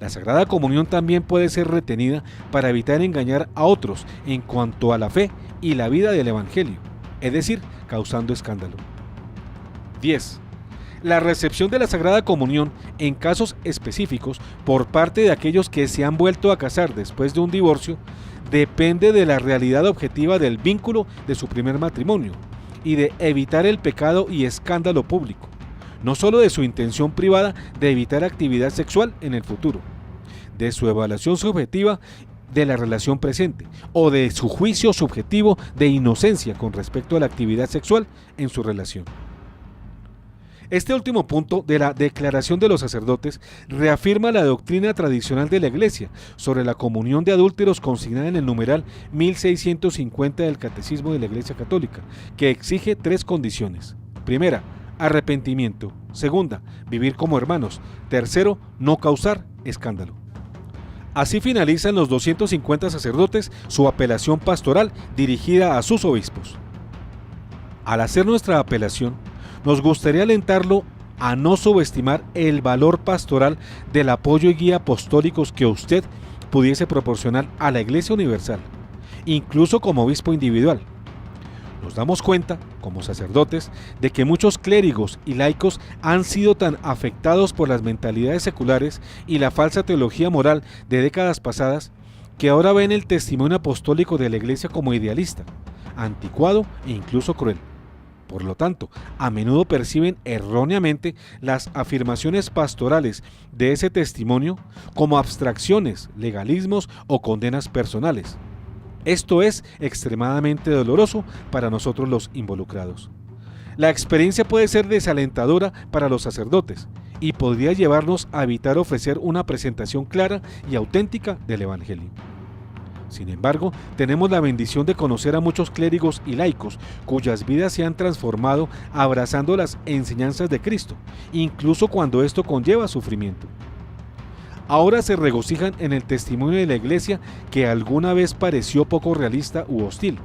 La Sagrada Comunión también puede ser retenida para evitar engañar a otros en cuanto a la fe y la vida del Evangelio, es decir, causando escándalo. 10. La recepción de la Sagrada Comunión en casos específicos por parte de aquellos que se han vuelto a casar después de un divorcio depende de la realidad objetiva del vínculo de su primer matrimonio y de evitar el pecado y escándalo público, no solo de su intención privada de evitar actividad sexual en el futuro, de su evaluación subjetiva de la relación presente o de su juicio subjetivo de inocencia con respecto a la actividad sexual en su relación. Este último punto de la Declaración de los Sacerdotes reafirma la doctrina tradicional de la Iglesia sobre la comunión de adúlteros consignada en el numeral 1650 del Catecismo de la Iglesia Católica, que exige 3 condiciones. Primera, arrepentimiento. Segunda, vivir como hermanos. Tercero, no causar escándalo. Así finalizan los 250 sacerdotes su apelación pastoral dirigida a sus obispos. Al hacer nuestra apelación, nos gustaría alentarlo a no subestimar el valor pastoral del apoyo y guía apostólicos que usted pudiese proporcionar a la Iglesia Universal, incluso como obispo individual. Nos damos cuenta, como sacerdotes, de que muchos clérigos y laicos han sido tan afectados por las mentalidades seculares y la falsa teología moral de décadas pasadas, que ahora ven el testimonio apostólico de la Iglesia como idealista, anticuado e incluso cruel. Por lo tanto, a menudo perciben erróneamente las afirmaciones pastorales de ese testimonio como abstracciones, legalismos o condenas personales. Esto es extremadamente doloroso para nosotros los involucrados. La experiencia puede ser desalentadora para los sacerdotes y podría llevarnos a evitar ofrecer una presentación clara y auténtica del Evangelio. Sin embargo, tenemos la bendición de conocer a muchos clérigos y laicos cuyas vidas se han transformado abrazando las enseñanzas de Cristo, incluso cuando esto conlleva sufrimiento. ahora se regocijan en el testimonio de la iglesia que alguna vez pareció poco realista u hostil.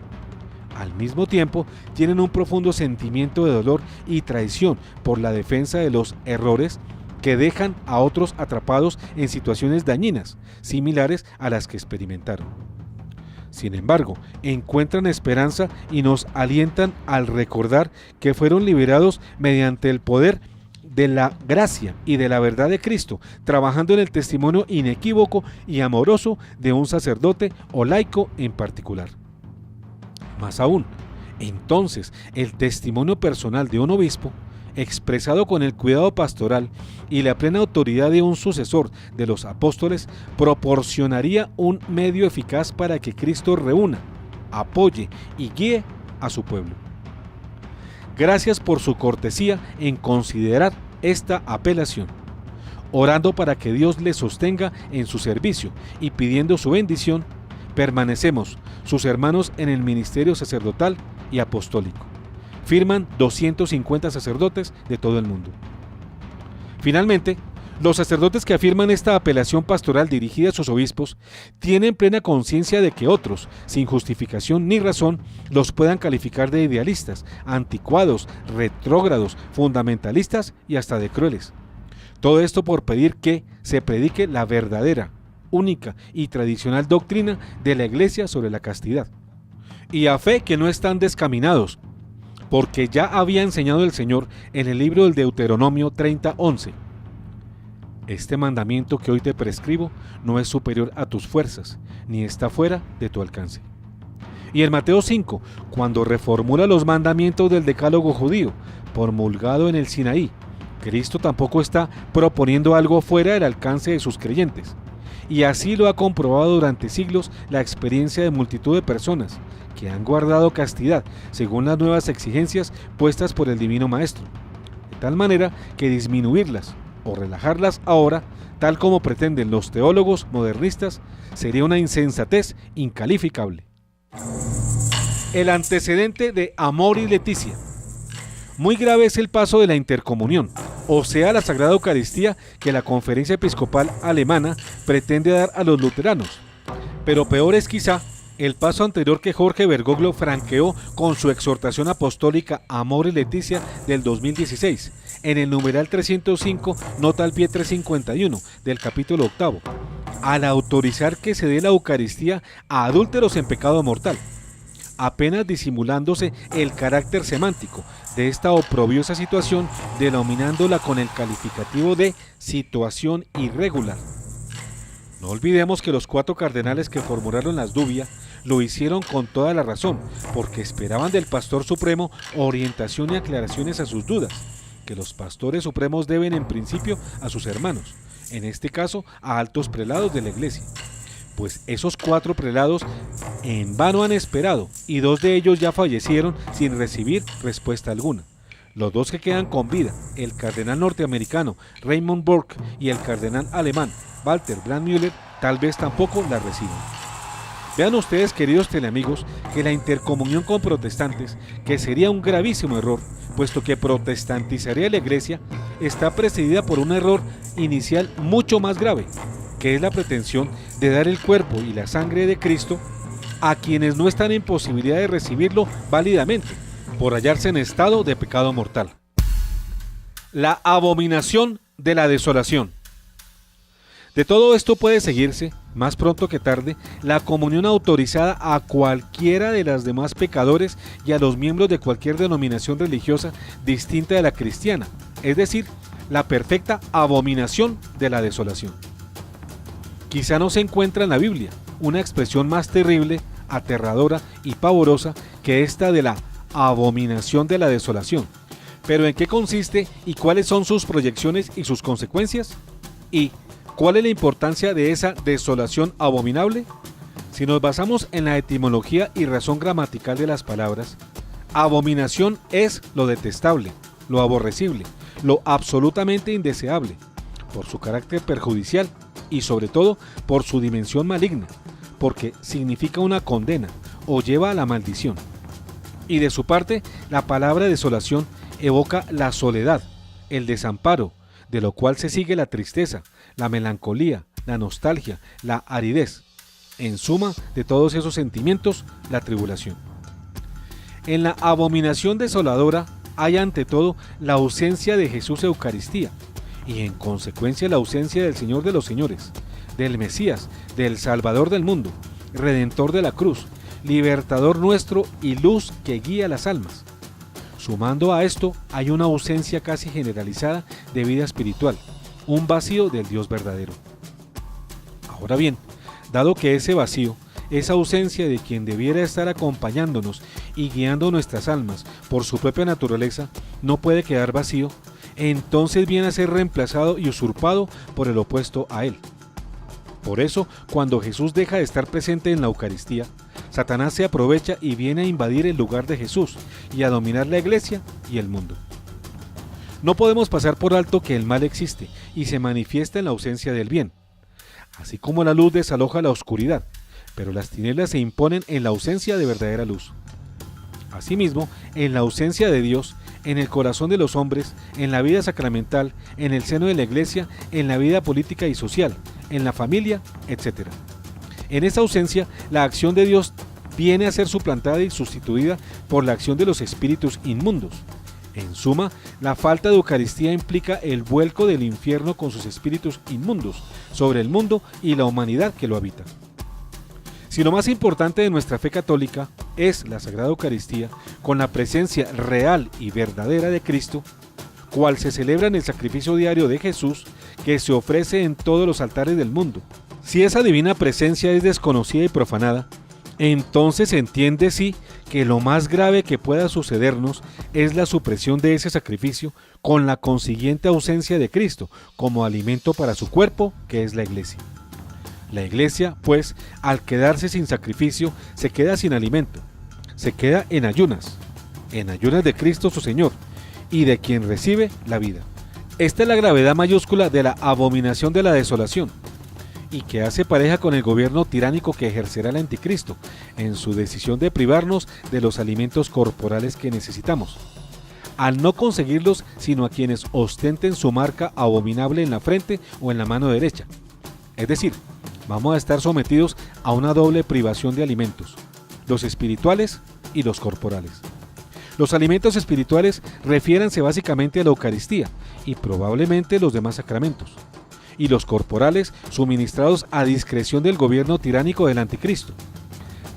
Al mismo tiempo, tienen un profundo sentimiento de dolor y traición por la defensa de los errores que dejan a otros atrapados en situaciones dañinas, similares a las que experimentaron. Sin embargo, encuentran esperanza y nos alientan al recordar que fueron liberados mediante el poder de la gracia y de la verdad de Cristo, trabajando en el testimonio inequívoco y amoroso de un sacerdote o laico en particular. Más aún, entonces, el testimonio personal de un obispo, expresado con el cuidado pastoral y la plena autoridad de un sucesor de los apóstoles, proporcionaría un medio eficaz para que Cristo reúna, apoye y guíe a su pueblo. Gracias por su cortesía en considerar esta apelación, orando para que Dios le sostenga en su servicio y pidiendo su bendición. Permanecemos sus hermanos en el ministerio sacerdotal y apostólico. Firman 250 sacerdotes de todo el mundo. Finalmente, los sacerdotes que afirman esta apelación pastoral dirigida a sus obispos tienen plena conciencia de que otros, sin justificación ni razón, los puedan calificar de idealistas, anticuados, retrógrados, fundamentalistas y hasta de crueles. Todo esto por pedir que se predique la verdadera, única y tradicional doctrina de la Iglesia sobre la castidad. Y a fe que no están descaminados, porque ya había enseñado el Señor en el libro del Deuteronomio 30:11. Este mandamiento que hoy te prescribo no es superior a tus fuerzas, ni está fuera de tu alcance. Y en Mateo 5, cuando reformula los mandamientos del decálogo judío, promulgado en el Sinaí, Cristo tampoco está proponiendo algo fuera del alcance de sus creyentes. Y así lo ha comprobado durante siglos la experiencia de multitud de personas que han guardado castidad según las nuevas exigencias puestas por el Divino Maestro, de tal manera que disminuirlas o relajarlas ahora, tal como pretenden los teólogos modernistas, sería una insensatez incalificable. El antecedente de Amoris Laetitia. Muy grave es el paso de la intercomunión, o sea, la Sagrada Eucaristía que la Conferencia Episcopal Alemana pretende dar a los luteranos. Pero peor es quizá el paso anterior que Jorge Bergoglio franqueó con su exhortación apostólica Amoris Laetitia del 2016, en el numeral 305, nota al pie 351 del capítulo 8, al autorizar que se dé la Eucaristía a adúlteros en pecado mortal, apenas disimulándose el carácter semántico de esta oprobiosa situación, denominándola con el calificativo de situación irregular. No olvidemos que los 4 cardenales que formularon las dubias lo hicieron con toda la razón, porque esperaban del pastor supremo orientación y aclaraciones a sus dudas, que los pastores supremos deben en principio a sus hermanos, en este caso a altos prelados de la Iglesia. Pues esos 4 prelados en vano han esperado, y 2 de ellos ya fallecieron sin recibir respuesta alguna. Los 2 que quedan con vida, el cardenal norteamericano Raymond Burke y el cardenal alemán Walter Brandmüller, tal vez tampoco la reciban. Vean ustedes, queridos teleamigos, que la intercomunión con protestantes, que sería un gravísimo error, puesto que protestantizaría la Iglesia, está precedida por un error inicial mucho más grave, que es la pretensión de dar el cuerpo y la sangre de Cristo a quienes no están en posibilidad de recibirlo válidamente, por hallarse en estado de pecado mortal. La abominación de la desolación. De todo esto puede seguirse, más pronto que tarde, la comunión autorizada a cualquiera de los demás pecadores y a los miembros de cualquier denominación religiosa distinta de la cristiana, es decir, la perfecta abominación de la desolación. Quizá no se encuentra en la Biblia una expresión más terrible, aterradora y pavorosa que esta de la abominación de la desolación. Pero ¿en qué consiste y cuáles son sus proyecciones y sus consecuencias? ¿Y cuál es la importancia de esa desolación abominable? Si nos basamos en la etimología y razón gramatical de las palabras, abominación es lo detestable, lo aborrecible, lo absolutamente indeseable, por su carácter perjudicial y sobre todo por su dimensión maligna, porque significa una condena o lleva a la maldición. Y de su parte, la palabra desolación evoca la soledad, el desamparo, de lo cual se sigue la tristeza, la melancolía, la nostalgia, la aridez. En suma, de todos esos sentimientos, la tribulación. En la abominación desoladora hay ante todo la ausencia de Jesús Eucaristía y en consecuencia la ausencia del Señor de los señores, del Mesías, del Salvador del mundo, Redentor de la cruz, Libertador nuestro y luz que guía las almas. Sumando a esto hay una ausencia casi generalizada de vida espiritual, un vacío del Dios verdadero. Ahora bien, dado que ese vacío, esa ausencia de quien debiera estar acompañándonos y guiando nuestras almas por su propia naturaleza, no puede quedar vacío, entonces viene a ser reemplazado y usurpado por el opuesto a él. Por eso, cuando Jesús deja de estar presente en la Eucaristía, Satanás se aprovecha y viene a invadir el lugar de Jesús y a dominar la iglesia y el mundo. No podemos pasar por alto que el mal existe y se manifiesta en la ausencia del bien. Así como la luz desaloja la oscuridad, pero las tinieblas se imponen en la ausencia de verdadera luz. Asimismo, en la ausencia de Dios, en el corazón de los hombres, en la vida sacramental, en el seno de la iglesia, en la vida política y social, en la familia, etc. En esa ausencia, la acción de Dios viene a ser suplantada y sustituida por la acción de los espíritus inmundos. En suma, la falta de Eucaristía implica el vuelco del infierno con sus espíritus inmundos sobre el mundo y la humanidad que lo habita. Si lo más importante de nuestra fe católica es la Sagrada Eucaristía, con la presencia real y verdadera de Cristo, cual se celebra en el sacrificio diario de Jesús, que se ofrece en todos los altares del mundo, si esa divina presencia es desconocida y profanada, entonces se entiende sí que lo más grave que pueda sucedernos es la supresión de ese sacrificio con la consiguiente ausencia de Cristo como alimento para su cuerpo, que es la iglesia. La iglesia, pues, al quedarse sin sacrificio, se queda sin alimento, se queda en ayunas de Cristo su Señor, y de quien recibe la vida. Esta es la gravedad mayúscula de la abominación de la desolación, y que hace pareja con el gobierno tiránico que ejercerá el anticristo, en su decisión de privarnos de los alimentos corporales que necesitamos, al no conseguirlos sino a quienes ostenten su marca abominable en la frente o en la mano derecha. Es decir, vamos a estar sometidos a una doble privación de alimentos, los espirituales y los corporales. Los alimentos espirituales refiéranse básicamente a la Eucaristía y probablemente los demás sacramentos, y los corporales suministrados a discreción del gobierno tiránico del anticristo,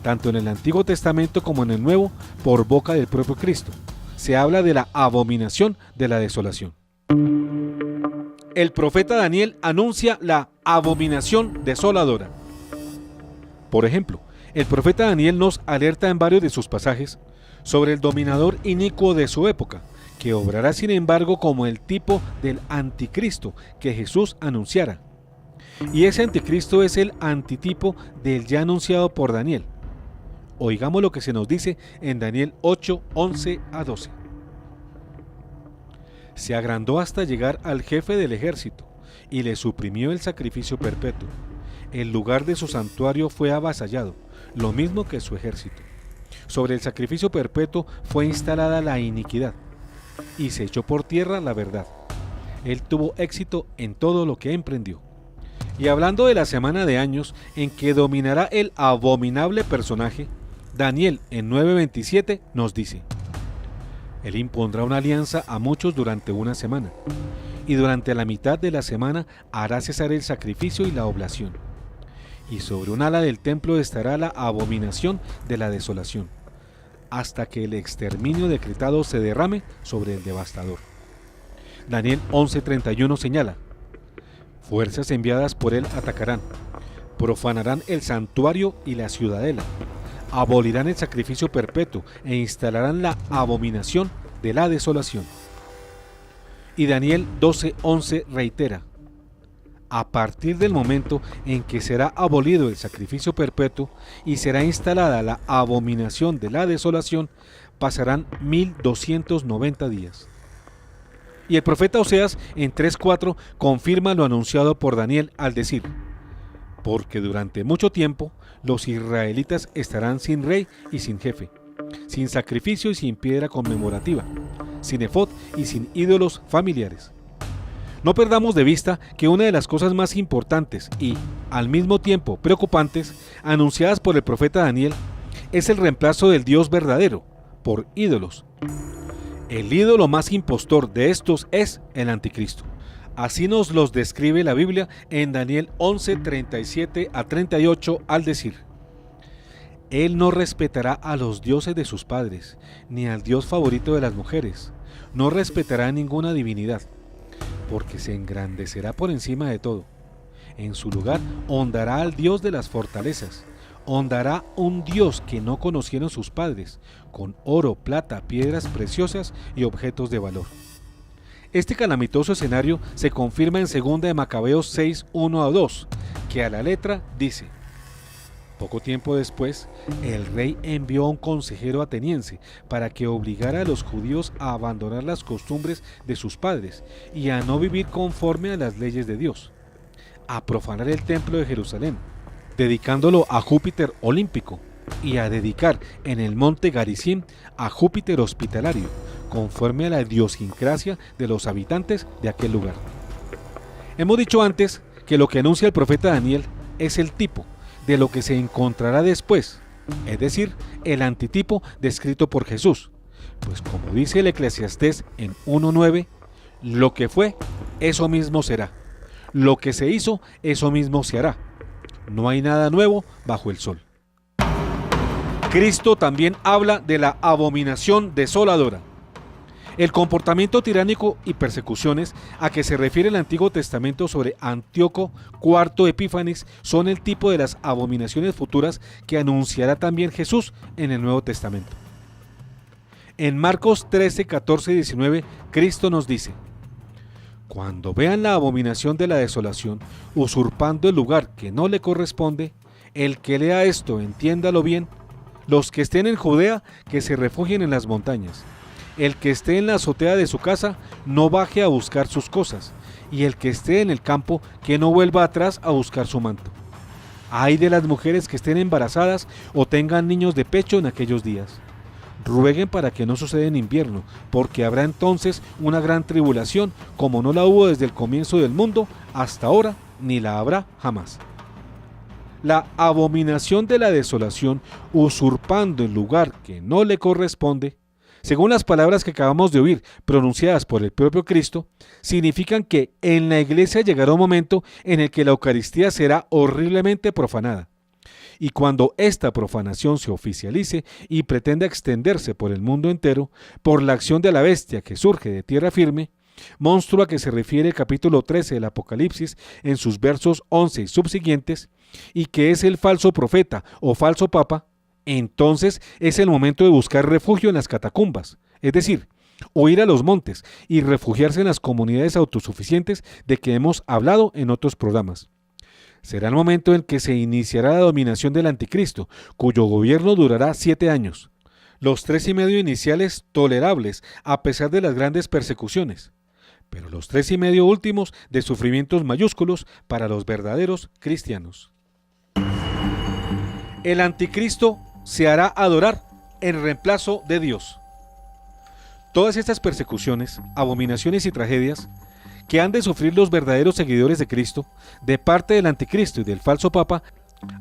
tanto en el Antiguo Testamento como en el Nuevo, por boca del propio Cristo. Se habla de la abominación de la desolación. El profeta Daniel anuncia la abominación desoladora. Por ejemplo, el profeta Daniel nos alerta en varios de sus pasajes sobre el dominador inicuo de su época, que obrará sin embargo como el tipo del anticristo que Jesús anunciara. Y ese anticristo es el antitipo del ya anunciado por Daniel. Oigamos lo que se nos dice en Daniel 8, 11 a 12. Se agrandó hasta llegar al jefe del ejército y le suprimió el sacrificio perpetuo. El lugar de su santuario fue avasallado, lo mismo que su ejército. Sobre el sacrificio perpetuo fue instalada la iniquidad y se echó por tierra la verdad. Él tuvo éxito en todo lo que emprendió. Y hablando de la semana de años en que dominará el abominable personaje, Daniel en 9:27 nos dice: Él impondrá una alianza a muchos durante una semana, y durante la mitad de la semana hará cesar el sacrificio y la oblación. Y sobre un ala del templo estará la abominación de la desolación, hasta que el exterminio decretado se derrame sobre el devastador. Daniel 11:31 señala: fuerzas enviadas por él atacarán, profanarán el santuario y la ciudadela, abolirán el sacrificio perpetuo e instalarán la abominación de la desolación. Y Daniel 12:11 reitera: a partir del momento en que será abolido el sacrificio perpetuo y será instalada la abominación de la desolación, pasarán 1290 días. Y el profeta Oseas en 3:4 confirma lo anunciado por Daniel al decir: porque durante mucho tiempo los israelitas estarán sin rey y sin jefe, sin sacrificio y sin piedra conmemorativa, sin efod y sin ídolos familiares. No perdamos de vista que una de las cosas más importantes y, al mismo tiempo, preocupantes, anunciadas por el profeta Daniel, es el reemplazo del Dios verdadero por ídolos. El ídolo más impostor de estos es el anticristo. Así nos los describe la Biblia en Daniel 11, 37 a 38 al decir: Él no respetará a los dioses de sus padres, ni al Dios favorito de las mujeres. No respetará ninguna divinidad, porque se engrandecerá por encima de todo. En su lugar honrará al Dios de las fortalezas. Honrará un Dios que no conocieron sus padres, con oro, plata, piedras preciosas y objetos de valor. Este calamitoso escenario se confirma en 2 de Macabeos 6, 1 a 2, que a la letra dice: Poco tiempo después, el rey envió a un consejero ateniense para que obligara a los judíos a abandonar las costumbres de sus padres y a no vivir conforme a las leyes de Dios, a profanar el templo de Jerusalén, dedicándolo a Júpiter olímpico, y a dedicar en el monte Garizim a Júpiter hospitalario, conforme a la idiosincrasia de los habitantes de aquel lugar. Hemos dicho antes que lo que anuncia el profeta Daniel es el tipo de lo que se encontrará después, es decir, el antitipo descrito por Jesús, pues como dice el Eclesiastés en 1:9, lo que fue, eso mismo será, lo que se hizo, eso mismo se hará, no hay nada nuevo bajo el sol. Cristo también habla de la abominación desoladora. El comportamiento tiránico y persecuciones a que se refiere el Antiguo Testamento sobre Antíoco IV Epífanes son el tipo de las abominaciones futuras que anunciará también Jesús en el Nuevo Testamento. En Marcos 13, 14 y 19, Cristo nos dice: Cuando vean la abominación de la desolación, usurpando el lugar que no le corresponde, el que lea esto entiéndalo bien. Los que estén en Judea, que se refugien en las montañas. El que esté en la azotea de su casa, no baje a buscar sus cosas, y el que esté en el campo, que no vuelva atrás a buscar su manto. Ay de las mujeres que estén embarazadas o tengan niños de pecho en aquellos días. Rueguen para que no suceda en invierno, porque habrá entonces una gran tribulación, como no la hubo desde el comienzo del mundo hasta ahora, ni la habrá jamás. La abominación de la desolación, usurpando el lugar que no le corresponde, según las palabras que acabamos de oír, pronunciadas por el propio Cristo, significan que en la iglesia llegará un momento en el que la Eucaristía será horriblemente profanada. Y cuando esta profanación se oficialice y pretenda extenderse por el mundo entero, por la acción de la bestia que surge de tierra firme, monstruo a que se refiere el capítulo 13 del Apocalipsis en sus versos 11 y subsiguientes, y que es el falso profeta o falso papa, entonces es el momento de buscar refugio en las catacumbas, es decir, o ir a los montes y refugiarse en las comunidades autosuficientes de que hemos hablado en otros programas. Será el momento en que se iniciará la dominación del anticristo, cuyo gobierno durará 7 años. Los 3,5 iniciales tolerables a pesar de las grandes persecuciones, pero los 3,5 últimos de sufrimientos mayúsculos para los verdaderos cristianos. El anticristo se hará adorar en reemplazo de Dios. Todas estas persecuciones, abominaciones y tragedias que han de sufrir los verdaderos seguidores de Cristo, de parte del anticristo y del falso papa,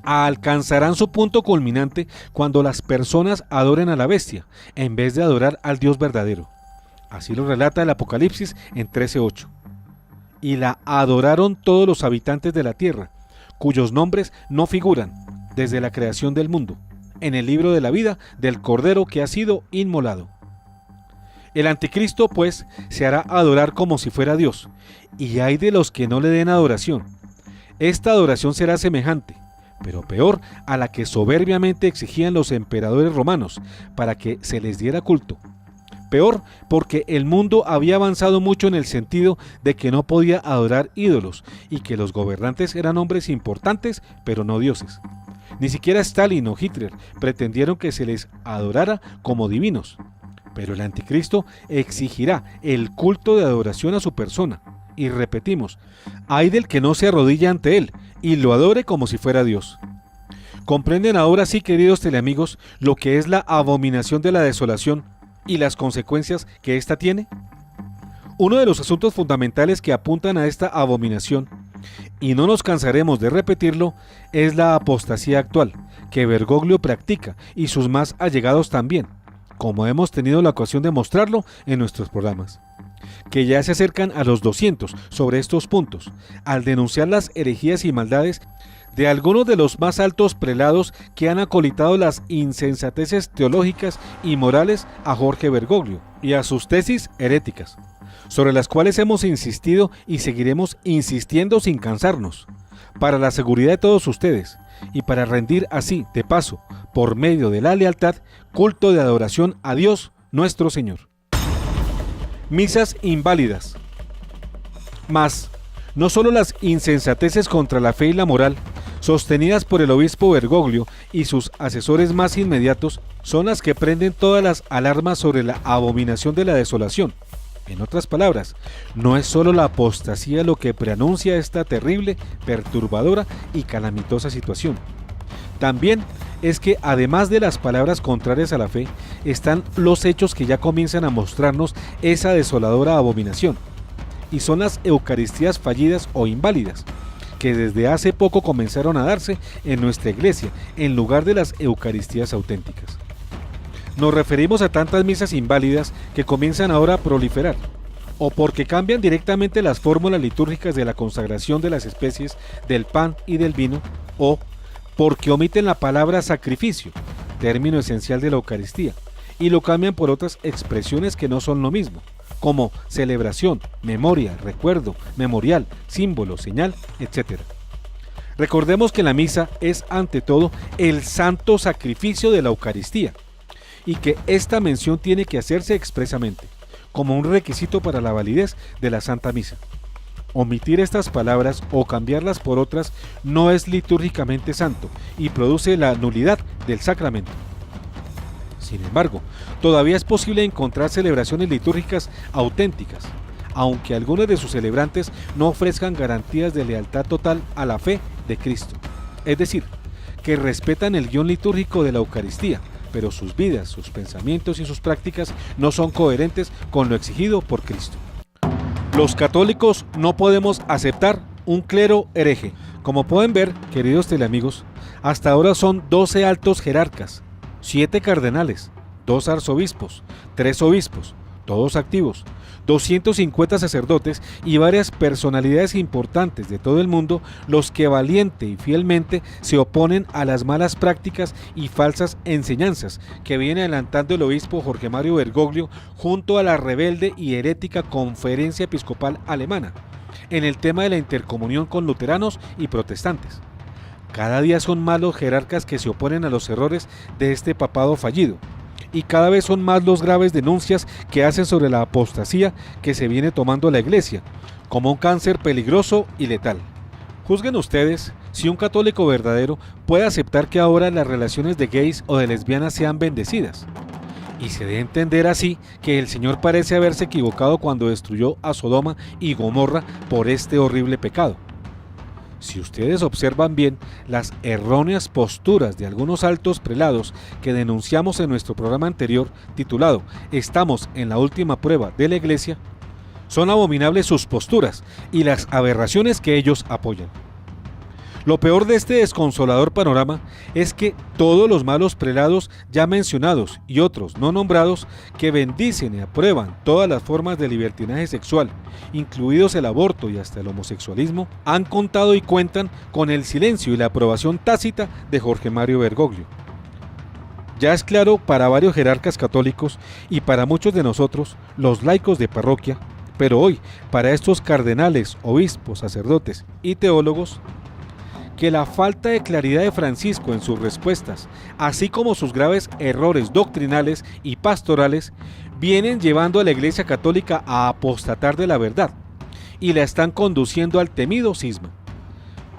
alcanzarán su punto culminante cuando las personas adoren a la bestia, en vez de adorar al Dios verdadero. Así lo relata el Apocalipsis en 13:8. Y la adoraron todos los habitantes de la tierra, cuyos nombres no figuran, desde la creación del mundo, en el libro de la vida del Cordero que ha sido inmolado. El anticristo, pues, se hará adorar como si fuera Dios, y hay de los que no le den adoración. Esta adoración será semejante, pero peor, a la que soberbiamente exigían los emperadores romanos, para que se les diera culto. Peor, porque el mundo había avanzado mucho en el sentido de que no podía adorar ídolos, y que los gobernantes eran hombres importantes, pero no dioses. Ni siquiera Stalin o Hitler pretendieron que se les adorara como divinos. Pero el anticristo exigirá el culto de adoración a su persona. Y repetimos, ay del que no se arrodilla ante él y lo adore como si fuera Dios. ¿Comprenden ahora sí, queridos teleamigos, lo que es la abominación de la desolación y las consecuencias que ésta tiene? Uno de los asuntos fundamentales que apuntan a esta abominación, y no nos cansaremos de repetirlo, es la apostasía actual, que Bergoglio practica y sus más allegados también, como hemos tenido la ocasión de mostrarlo en nuestros programas, que ya se acercan a los 200 sobre estos puntos, al denunciar las herejías y maldades de algunos de los más altos prelados que han acolitado las insensateces teológicas y morales a Jorge Bergoglio y a sus tesis heréticas, sobre las cuales hemos insistido y seguiremos insistiendo sin cansarnos, para la seguridad de todos ustedes y para rendir así, de paso, por medio de la lealtad, culto de adoración a Dios nuestro Señor. Misas inválidas. Mas, no solo las insensateces contra la fe y la moral, sostenidas por el obispo Bergoglio y sus asesores más inmediatos, son las que prenden todas las alarmas sobre la abominación de la desolación. En otras palabras, no es solo la apostasía lo que preanuncia esta terrible, perturbadora y calamitosa situación. También es que, además de las palabras contrarias a la fe, están los hechos que ya comienzan a mostrarnos esa desoladora abominación, y son las Eucaristías fallidas o inválidas, que desde hace poco comenzaron a darse en nuestra iglesia, en lugar de las Eucaristías auténticas. Nos referimos a tantas misas inválidas que comienzan ahora a proliferar, o porque cambian directamente las fórmulas litúrgicas de la consagración de las especies del pan y del vino, o porque omiten la palabra sacrificio, término esencial de la Eucaristía, y lo cambian por otras expresiones que no son lo mismo, como celebración, memoria, recuerdo, memorial, símbolo, señal, etc. Recordemos que la misa es ante todo el santo sacrificio de la Eucaristía, y que esta mención tiene que hacerse expresamente, como un requisito para la validez de la Santa Misa. Omitir estas palabras o cambiarlas por otras no es litúrgicamente santo y produce la nulidad del sacramento. Sin embargo, todavía es posible encontrar celebraciones litúrgicas auténticas, aunque algunos de sus celebrantes no ofrezcan garantías de lealtad total a la fe de Cristo. Es decir, que respetan el guión litúrgico de la Eucaristía, pero sus vidas, sus pensamientos y sus prácticas no son coherentes con lo exigido por Cristo. Los católicos no podemos aceptar un clero hereje. Como pueden ver, queridos teleamigos, hasta ahora son 12 altos jerarcas, 7 cardenales, 2 arzobispos, 3 obispos, todos activos, 250 sacerdotes y varias personalidades importantes de todo el mundo los que valiente y fielmente se oponen a las malas prácticas y falsas enseñanzas que viene adelantando el obispo Jorge Mario Bergoglio junto a la rebelde y herética Conferencia Episcopal Alemana en el tema de la intercomunión con luteranos y protestantes. Cada día son más los jerarcas que se oponen a los errores de este papado fallido, y cada vez son más los graves denuncias que hacen sobre la apostasía que se viene tomando la Iglesia, como un cáncer peligroso y letal. Juzguen ustedes si un católico verdadero puede aceptar que ahora las relaciones de gays o de lesbianas sean bendecidas, y se debe entender así que el Señor parece haberse equivocado cuando destruyó a Sodoma y Gomorra por este horrible pecado. Si ustedes observan bien las erróneas posturas de algunos altos prelados que denunciamos en nuestro programa anterior titulado «Estamos en la última prueba de la Iglesia», son abominables sus posturas y las aberraciones que ellos apoyan. Lo peor de este desconsolador panorama es que todos los malos prelados ya mencionados y otros no nombrados que bendicen y aprueban todas las formas de libertinaje sexual, incluidos el aborto y hasta el homosexualismo, han contado y cuentan con el silencio y la aprobación tácita de Jorge Mario Bergoglio. Ya es claro para varios jerarcas católicos y para muchos de nosotros, los laicos de parroquia, pero hoy para estos cardenales, obispos, sacerdotes y teólogos, que la falta de claridad de Francisco en sus respuestas, así como sus graves errores doctrinales y pastorales, vienen llevando a la Iglesia Católica a apostatar de la verdad y la están conduciendo al temido cisma.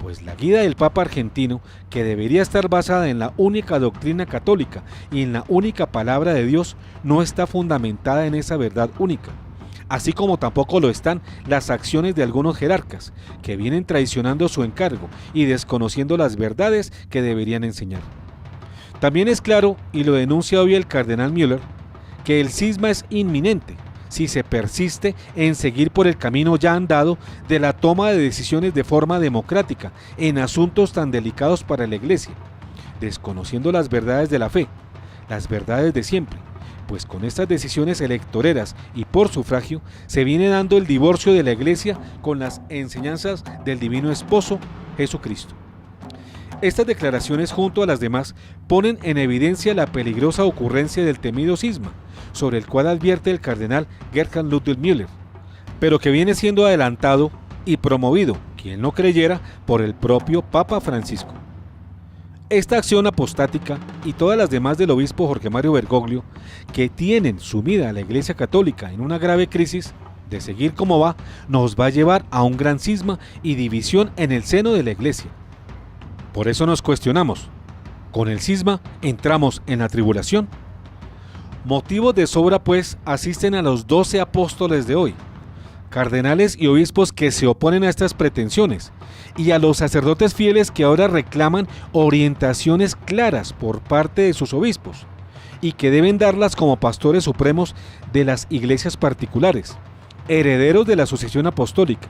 Pues la guía del Papa argentino, que debería estar basada en la única doctrina católica y en la única palabra de Dios, no está fundamentada en esa verdad única, así como tampoco lo están las acciones de algunos jerarcas, que vienen traicionando su encargo y desconociendo las verdades que deberían enseñar. También es claro, y lo denuncia hoy el cardenal Müller, que el cisma es inminente, si se persiste en seguir por el camino ya andado de la toma de decisiones de forma democrática en asuntos tan delicados para la Iglesia, desconociendo las verdades de la fe, las verdades de siempre, pues con estas decisiones electoreras y por sufragio se viene dando el divorcio de la Iglesia con las enseñanzas del Divino Esposo, Jesucristo. Estas declaraciones, junto a las demás, ponen en evidencia la peligrosa ocurrencia del temido cisma, sobre el cual advierte el cardenal Gerhard Ludwig Müller, pero que viene siendo adelantado y promovido, quien no creyera, por el propio Papa Francisco. Esta acción apostática y todas las demás del obispo Jorge Mario Bergoglio, que tienen sumida a la Iglesia Católica en una grave crisis, de seguir como va, nos va a llevar a un gran cisma y división en el seno de la Iglesia. Por eso nos cuestionamos, ¿con el cisma entramos en la tribulación? Motivos de sobra, pues, asisten a los 12 apóstoles de hoy, cardenales y obispos que se oponen a estas pretensiones, y a los sacerdotes fieles que ahora reclaman orientaciones claras por parte de sus obispos, y que deben darlas como pastores supremos de las iglesias particulares, herederos de la sucesión apostólica.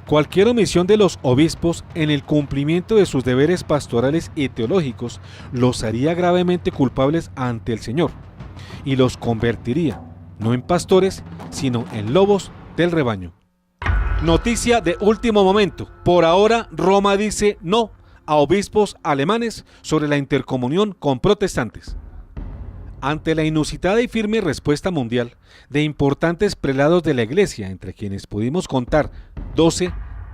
Cualquier omisión de los obispos en el cumplimiento de sus deberes pastorales y teológicos los haría gravemente culpables ante el Señor, y los convertiría, no en pastores, sino en lobos del rebaño. Noticia de último momento. Por ahora, Roma dice no a obispos alemanes sobre la intercomunión con protestantes. Ante la inusitada y firme respuesta mundial de importantes prelados de la Iglesia, entre quienes pudimos contar 12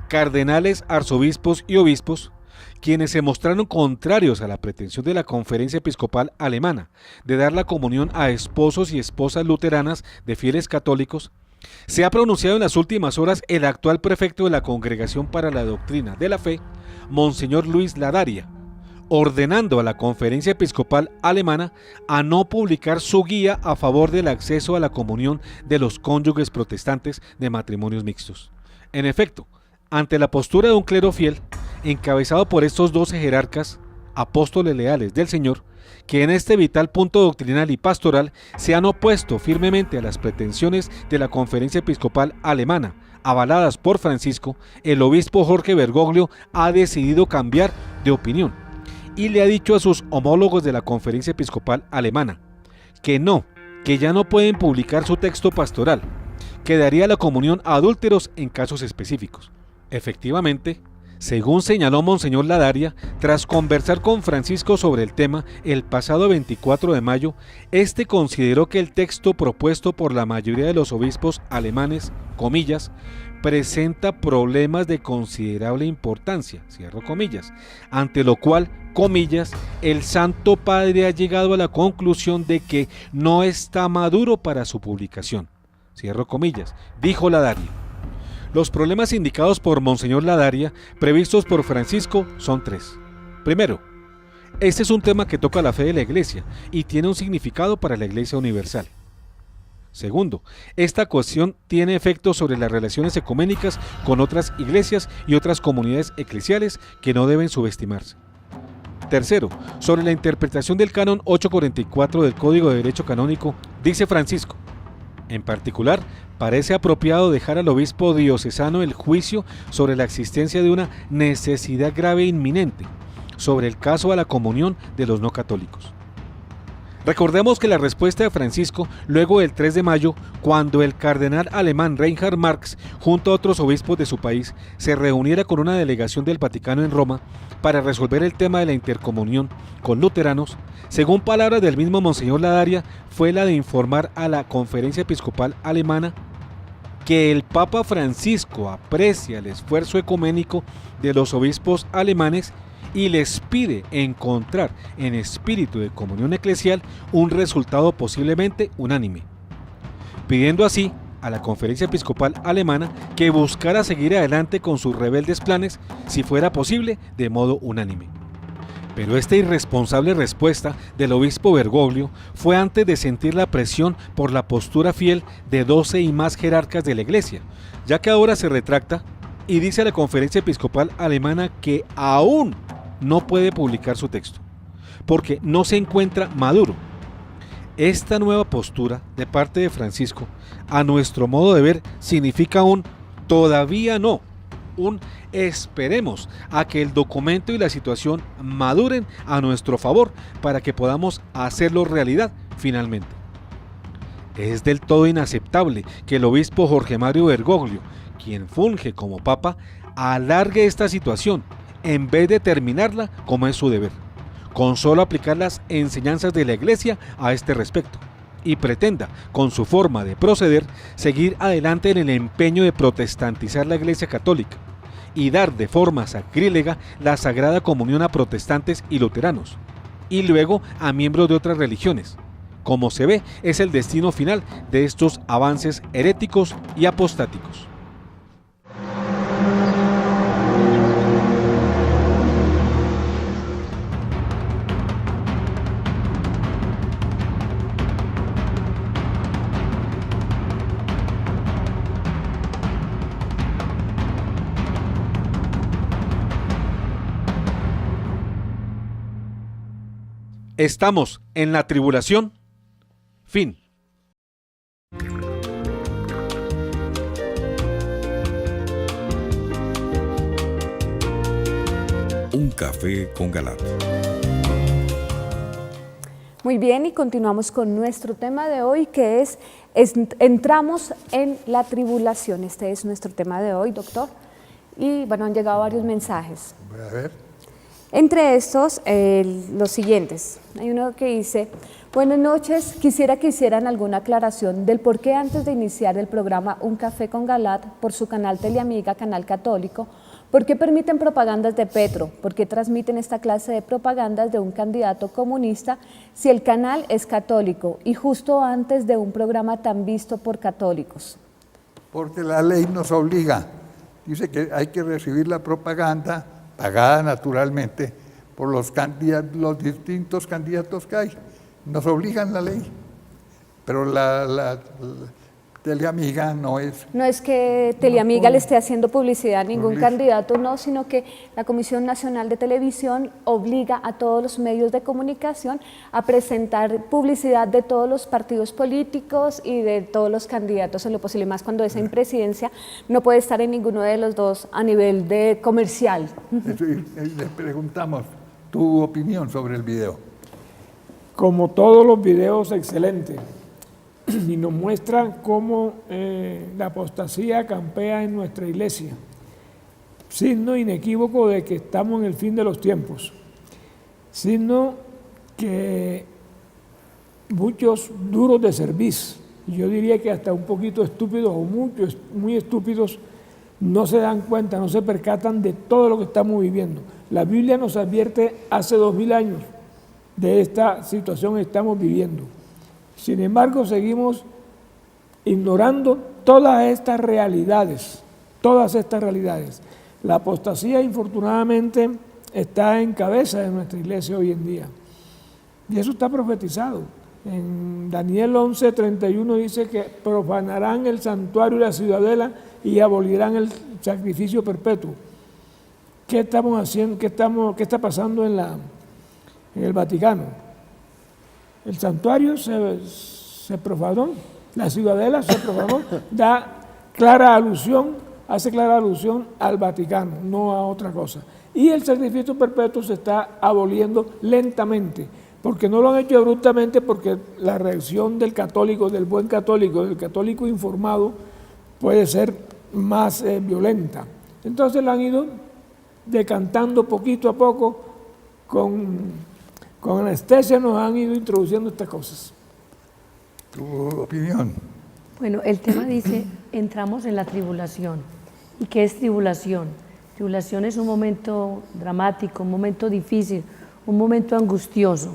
cardenales, arzobispos y obispos, quienes se mostraron contrarios a la pretensión de la Conferencia Episcopal Alemana de dar la comunión a esposos y esposas luteranas de fieles católicos, se ha pronunciado en las últimas horas el actual prefecto de la Congregación para la Doctrina de la Fe, Monseñor Luis Ladaria, ordenando a la Conferencia Episcopal Alemana a no publicar su guía a favor del acceso a la comunión de los cónyuges protestantes de matrimonios mixtos. En efecto, ante la postura de un clero fiel, encabezado por estos 12 jerarcas, apóstoles leales del Señor, que en este vital punto doctrinal y pastoral se han opuesto firmemente a las pretensiones de la Conferencia Episcopal Alemana, avaladas por Francisco, el obispo Jorge Bergoglio ha decidido cambiar de opinión y le ha dicho a sus homólogos de la Conferencia Episcopal Alemana que ya no pueden publicar su texto pastoral, que daría la comunión a adúlteros en casos específicos. Efectivamente, según señaló Monseñor Ladaria, tras conversar con Francisco sobre el tema el pasado 24 de mayo, este consideró que el texto propuesto por la mayoría de los obispos alemanes, comillas, presenta problemas de considerable importancia, cierro comillas, ante lo cual, comillas, el Santo Padre ha llegado a la conclusión de que no está maduro para su publicación, cierro comillas, dijo Ladaria. Los problemas indicados por Monseñor Ladaria, previstos por Francisco, son 3. Primero, este es un tema que toca la fe de la Iglesia y tiene un significado para la Iglesia universal. Segundo, esta cuestión tiene efectos sobre las relaciones ecuménicas con otras iglesias y otras comunidades eclesiales que no deben subestimarse. Tercero, sobre la interpretación del canon 844 del Código de Derecho Canónico, dice Francisco, en particular, parece apropiado dejar al obispo diocesano el juicio sobre la existencia de una necesidad grave e inminente sobre el caso a la comunión de los no católicos. Recordemos que la respuesta de Francisco, luego del 3 de mayo, cuando el cardenal alemán Reinhard Marx, junto a otros obispos de su país, se reuniera con una delegación del Vaticano en Roma para resolver el tema de la intercomunión con luteranos, según palabras del mismo Monseñor Ladaria, fue la de informar a la Conferencia Episcopal Alemana que el Papa Francisco aprecia el esfuerzo ecuménico de los obispos alemanes y les pide encontrar en espíritu de comunión eclesial un resultado posiblemente unánime, pidiendo así a la Conferencia Episcopal Alemana que buscara seguir adelante con sus rebeldes planes, si fuera posible, de modo unánime. Pero esta irresponsable respuesta del obispo Bergoglio fue antes de sentir la presión por la postura fiel de 12 y más jerarcas de la Iglesia, ya que ahora se retracta y dice a la Conferencia Episcopal Alemana que aún no puede publicar su texto, porque no se encuentra maduro. Esta nueva postura de parte de Francisco, a nuestro modo de ver, significa un todavía no, un esperemos a que el documento y la situación maduren a nuestro favor para que podamos hacerlo realidad finalmente. Es del todo inaceptable que el obispo Jorge Mario Bergoglio, quien funge como papa, alargue esta situación en vez de terminarla como es su deber, con solo aplicar las enseñanzas de la Iglesia a este respecto, y pretenda, con su forma de proceder, seguir adelante en el empeño de protestantizar la Iglesia Católica y dar de forma sacrílega la Sagrada Comunión a protestantes y luteranos, y luego a miembros de otras religiones. Como se ve, es el destino final de estos avances heréticos y apostáticos. Estamos en la tribulación. Fin. Un café con Galat. Muy bien, y continuamos con nuestro tema de hoy, que es entramos en la tribulación. Este es nuestro tema de hoy, doctor. Y bueno, han llegado varios mensajes. Voy a ver. Entre estos, los siguientes. Hay uno que dice: buenas noches, quisiera que hicieran alguna aclaración del por qué antes de iniciar el programa Un Café con Galat por su canal Teleamiga, canal católico, ¿por qué permiten propagandas de Petro? ¿Por qué transmiten esta clase de propagandas de un candidato comunista si el canal es católico y justo antes de un programa tan visto por católicos? Porque la ley nos obliga. Dice que hay que recibir la propaganda, pagada naturalmente, por los distintos candidatos que hay. Nos obligan la ley. Pero la Teleamiga no es... No es que Teleamiga le esté haciendo publicidad a ningún candidato, no, sino que la Comisión Nacional de Televisión obliga a todos los medios de comunicación a presentar publicidad de todos los partidos políticos y de todos los candidatos en lo posible, más cuando esa impresidencia no puede estar en ninguno de los dos a nivel de comercial. Le preguntamos tu opinión sobre el video. Como todos los videos, excelente. Y nos muestra cómo la apostasía campea en nuestra iglesia. Signo inequívoco de que estamos en el fin de los tiempos. Signo que muchos duros de cerviz, yo diría que hasta un poquito estúpidos o muchos muy estúpidos, no se dan cuenta, no se percatan de todo lo que estamos viviendo. La Biblia nos advierte hace 2000 años de esta situación que estamos viviendo. Sin embargo, seguimos ignorando todas estas realidades. La apostasía, infortunadamente, está en cabeza de nuestra iglesia hoy en día. Y eso está profetizado. En Daniel 11:31 dice que profanarán el santuario y la ciudadela y abolirán el sacrificio perpetuo. ¿Qué estamos haciendo? ¿Qué está pasando en el Vaticano? El santuario se profanó, la ciudadela se profanó, hace clara alusión al Vaticano, no a otra cosa. Y el sacrificio perpetuo se está aboliendo lentamente, porque no lo han hecho abruptamente, porque la reacción del católico, del buen católico, del católico informado, puede ser más violenta. Entonces lo han ido decantando poquito a poco, con anestesia nos han ido introduciendo estas cosas. ¿Tu opinión? Bueno, el tema dice, entramos en la tribulación. ¿Y qué es tribulación? Tribulación es un momento dramático, un momento difícil, un momento angustioso.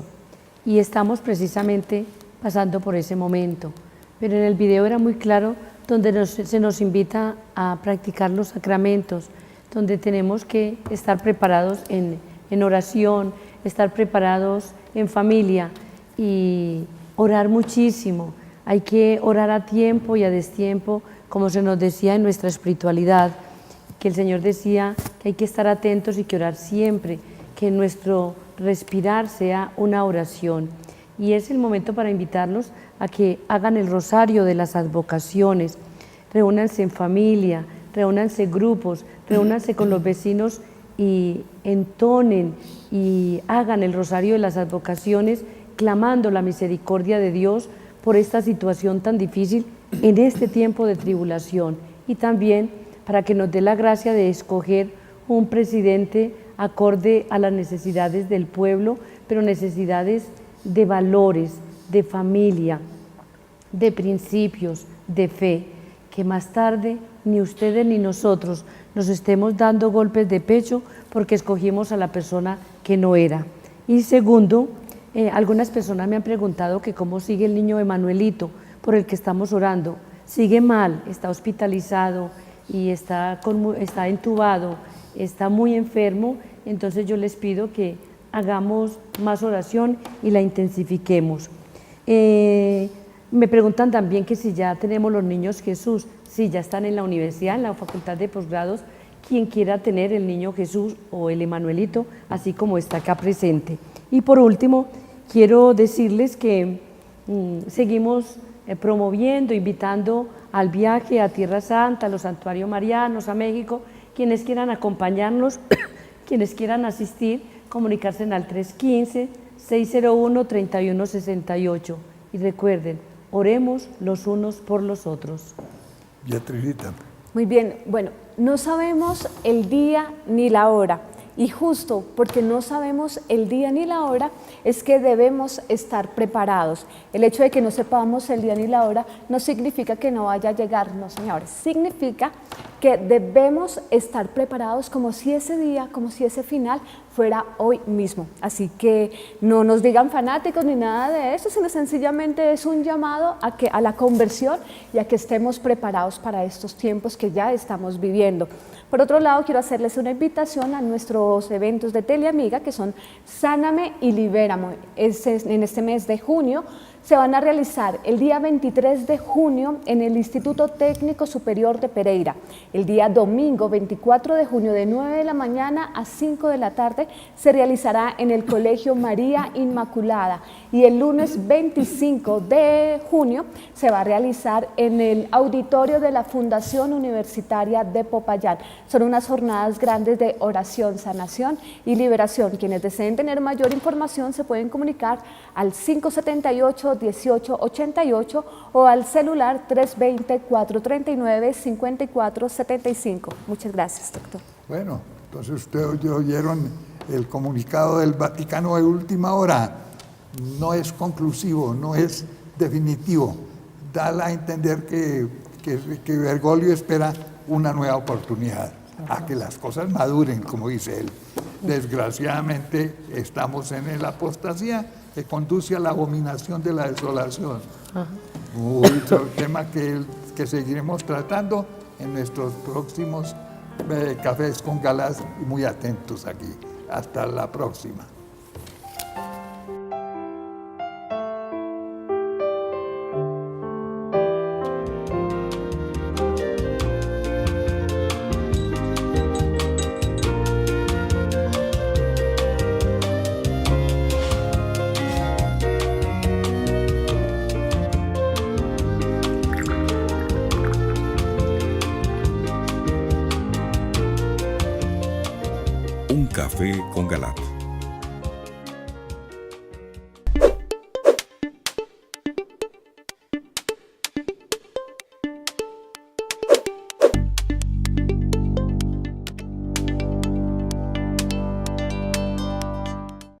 Y estamos precisamente pasando por ese momento. Pero en el video era muy claro donde se nos invita a practicar los sacramentos, donde tenemos que estar preparados en oración, estar preparados en familia y orar muchísimo. Hay que orar a tiempo y a destiempo, como se nos decía en nuestra espiritualidad, que el Señor decía que hay que estar atentos y que orar siempre, que nuestro respirar sea una oración. Y es el momento para invitarlos a que hagan el rosario de las advocaciones, reúnanse en familia, reúnanse grupos, reúnanse con los vecinos y entonen y hagan el rosario de las advocaciones, clamando la misericordia de Dios por esta situación tan difícil en este tiempo de tribulación, y también para que nos dé la gracia de escoger un presidente acorde a las necesidades del pueblo, pero necesidades de valores, de familia, de principios, de fe, que más tarde ni ustedes ni nosotros nos estemos dando golpes de pecho porque escogimos a la persona que no era. Y segundo, algunas personas me han preguntado que cómo sigue el niño Emanuelito por el que estamos orando. Sigue mal, está hospitalizado y está entubado, está muy enfermo, entonces yo les pido que hagamos más oración y la intensifiquemos. Me preguntan también que si ya tenemos los niños Jesús. Sí, ya están en la universidad, en la facultad de posgrados, quien quiera tener el niño Jesús o el Emanuelito, así como está acá presente. Y por último, quiero decirles que seguimos promoviendo, invitando al viaje a Tierra Santa, a los santuarios marianos, a México. Quienes quieran acompañarnos, quienes quieran asistir, comunicarse al 315-601-3168. Y recuerden, oremos los unos por los otros. Beatrizita. Muy bien, bueno, no sabemos el día ni la hora, y justo porque no sabemos el día ni la hora es que debemos estar preparados. El hecho de que no sepamos el día ni la hora no significa que no vaya a llegar, no señores, significa que debemos estar preparados como si ese día, como si ese final fuera hoy mismo. Así que no nos digan fanáticos ni nada de eso, sino sencillamente es un llamado a la conversión y a que estemos preparados para estos tiempos que ya estamos viviendo. Por otro lado, quiero hacerles una invitación a nuestros eventos de Teleamiga, que son Sáname y Libérame. En este mes de junio se van a realizar el día 23 de junio en el Instituto Técnico Superior de Pereira, el día domingo 24 de junio de 9 de la mañana a 5 de la tarde se realizará en el Colegio María Inmaculada, y el lunes 25 de junio se va a realizar en el auditorio de la Fundación Universitaria de Popayán. Son unas jornadas grandes de oración, sanación y liberación. Quienes deseen tener mayor información se pueden comunicar al 578-1888 o al celular 320-439-5475. Muchas gracias, doctor. Bueno, entonces ustedes oyeron el comunicado del Vaticano de última hora. No es conclusivo, no es definitivo. Da a entender que Bergoglio espera una nueva oportunidad, a que las cosas maduren, como dice él. Desgraciadamente estamos en la apostasía que conduce a la abominación de la desolación. Otro tema que seguiremos tratando en nuestros próximos cafés con Galat, y muy atentos aquí. Hasta la próxima. Un café con Galat.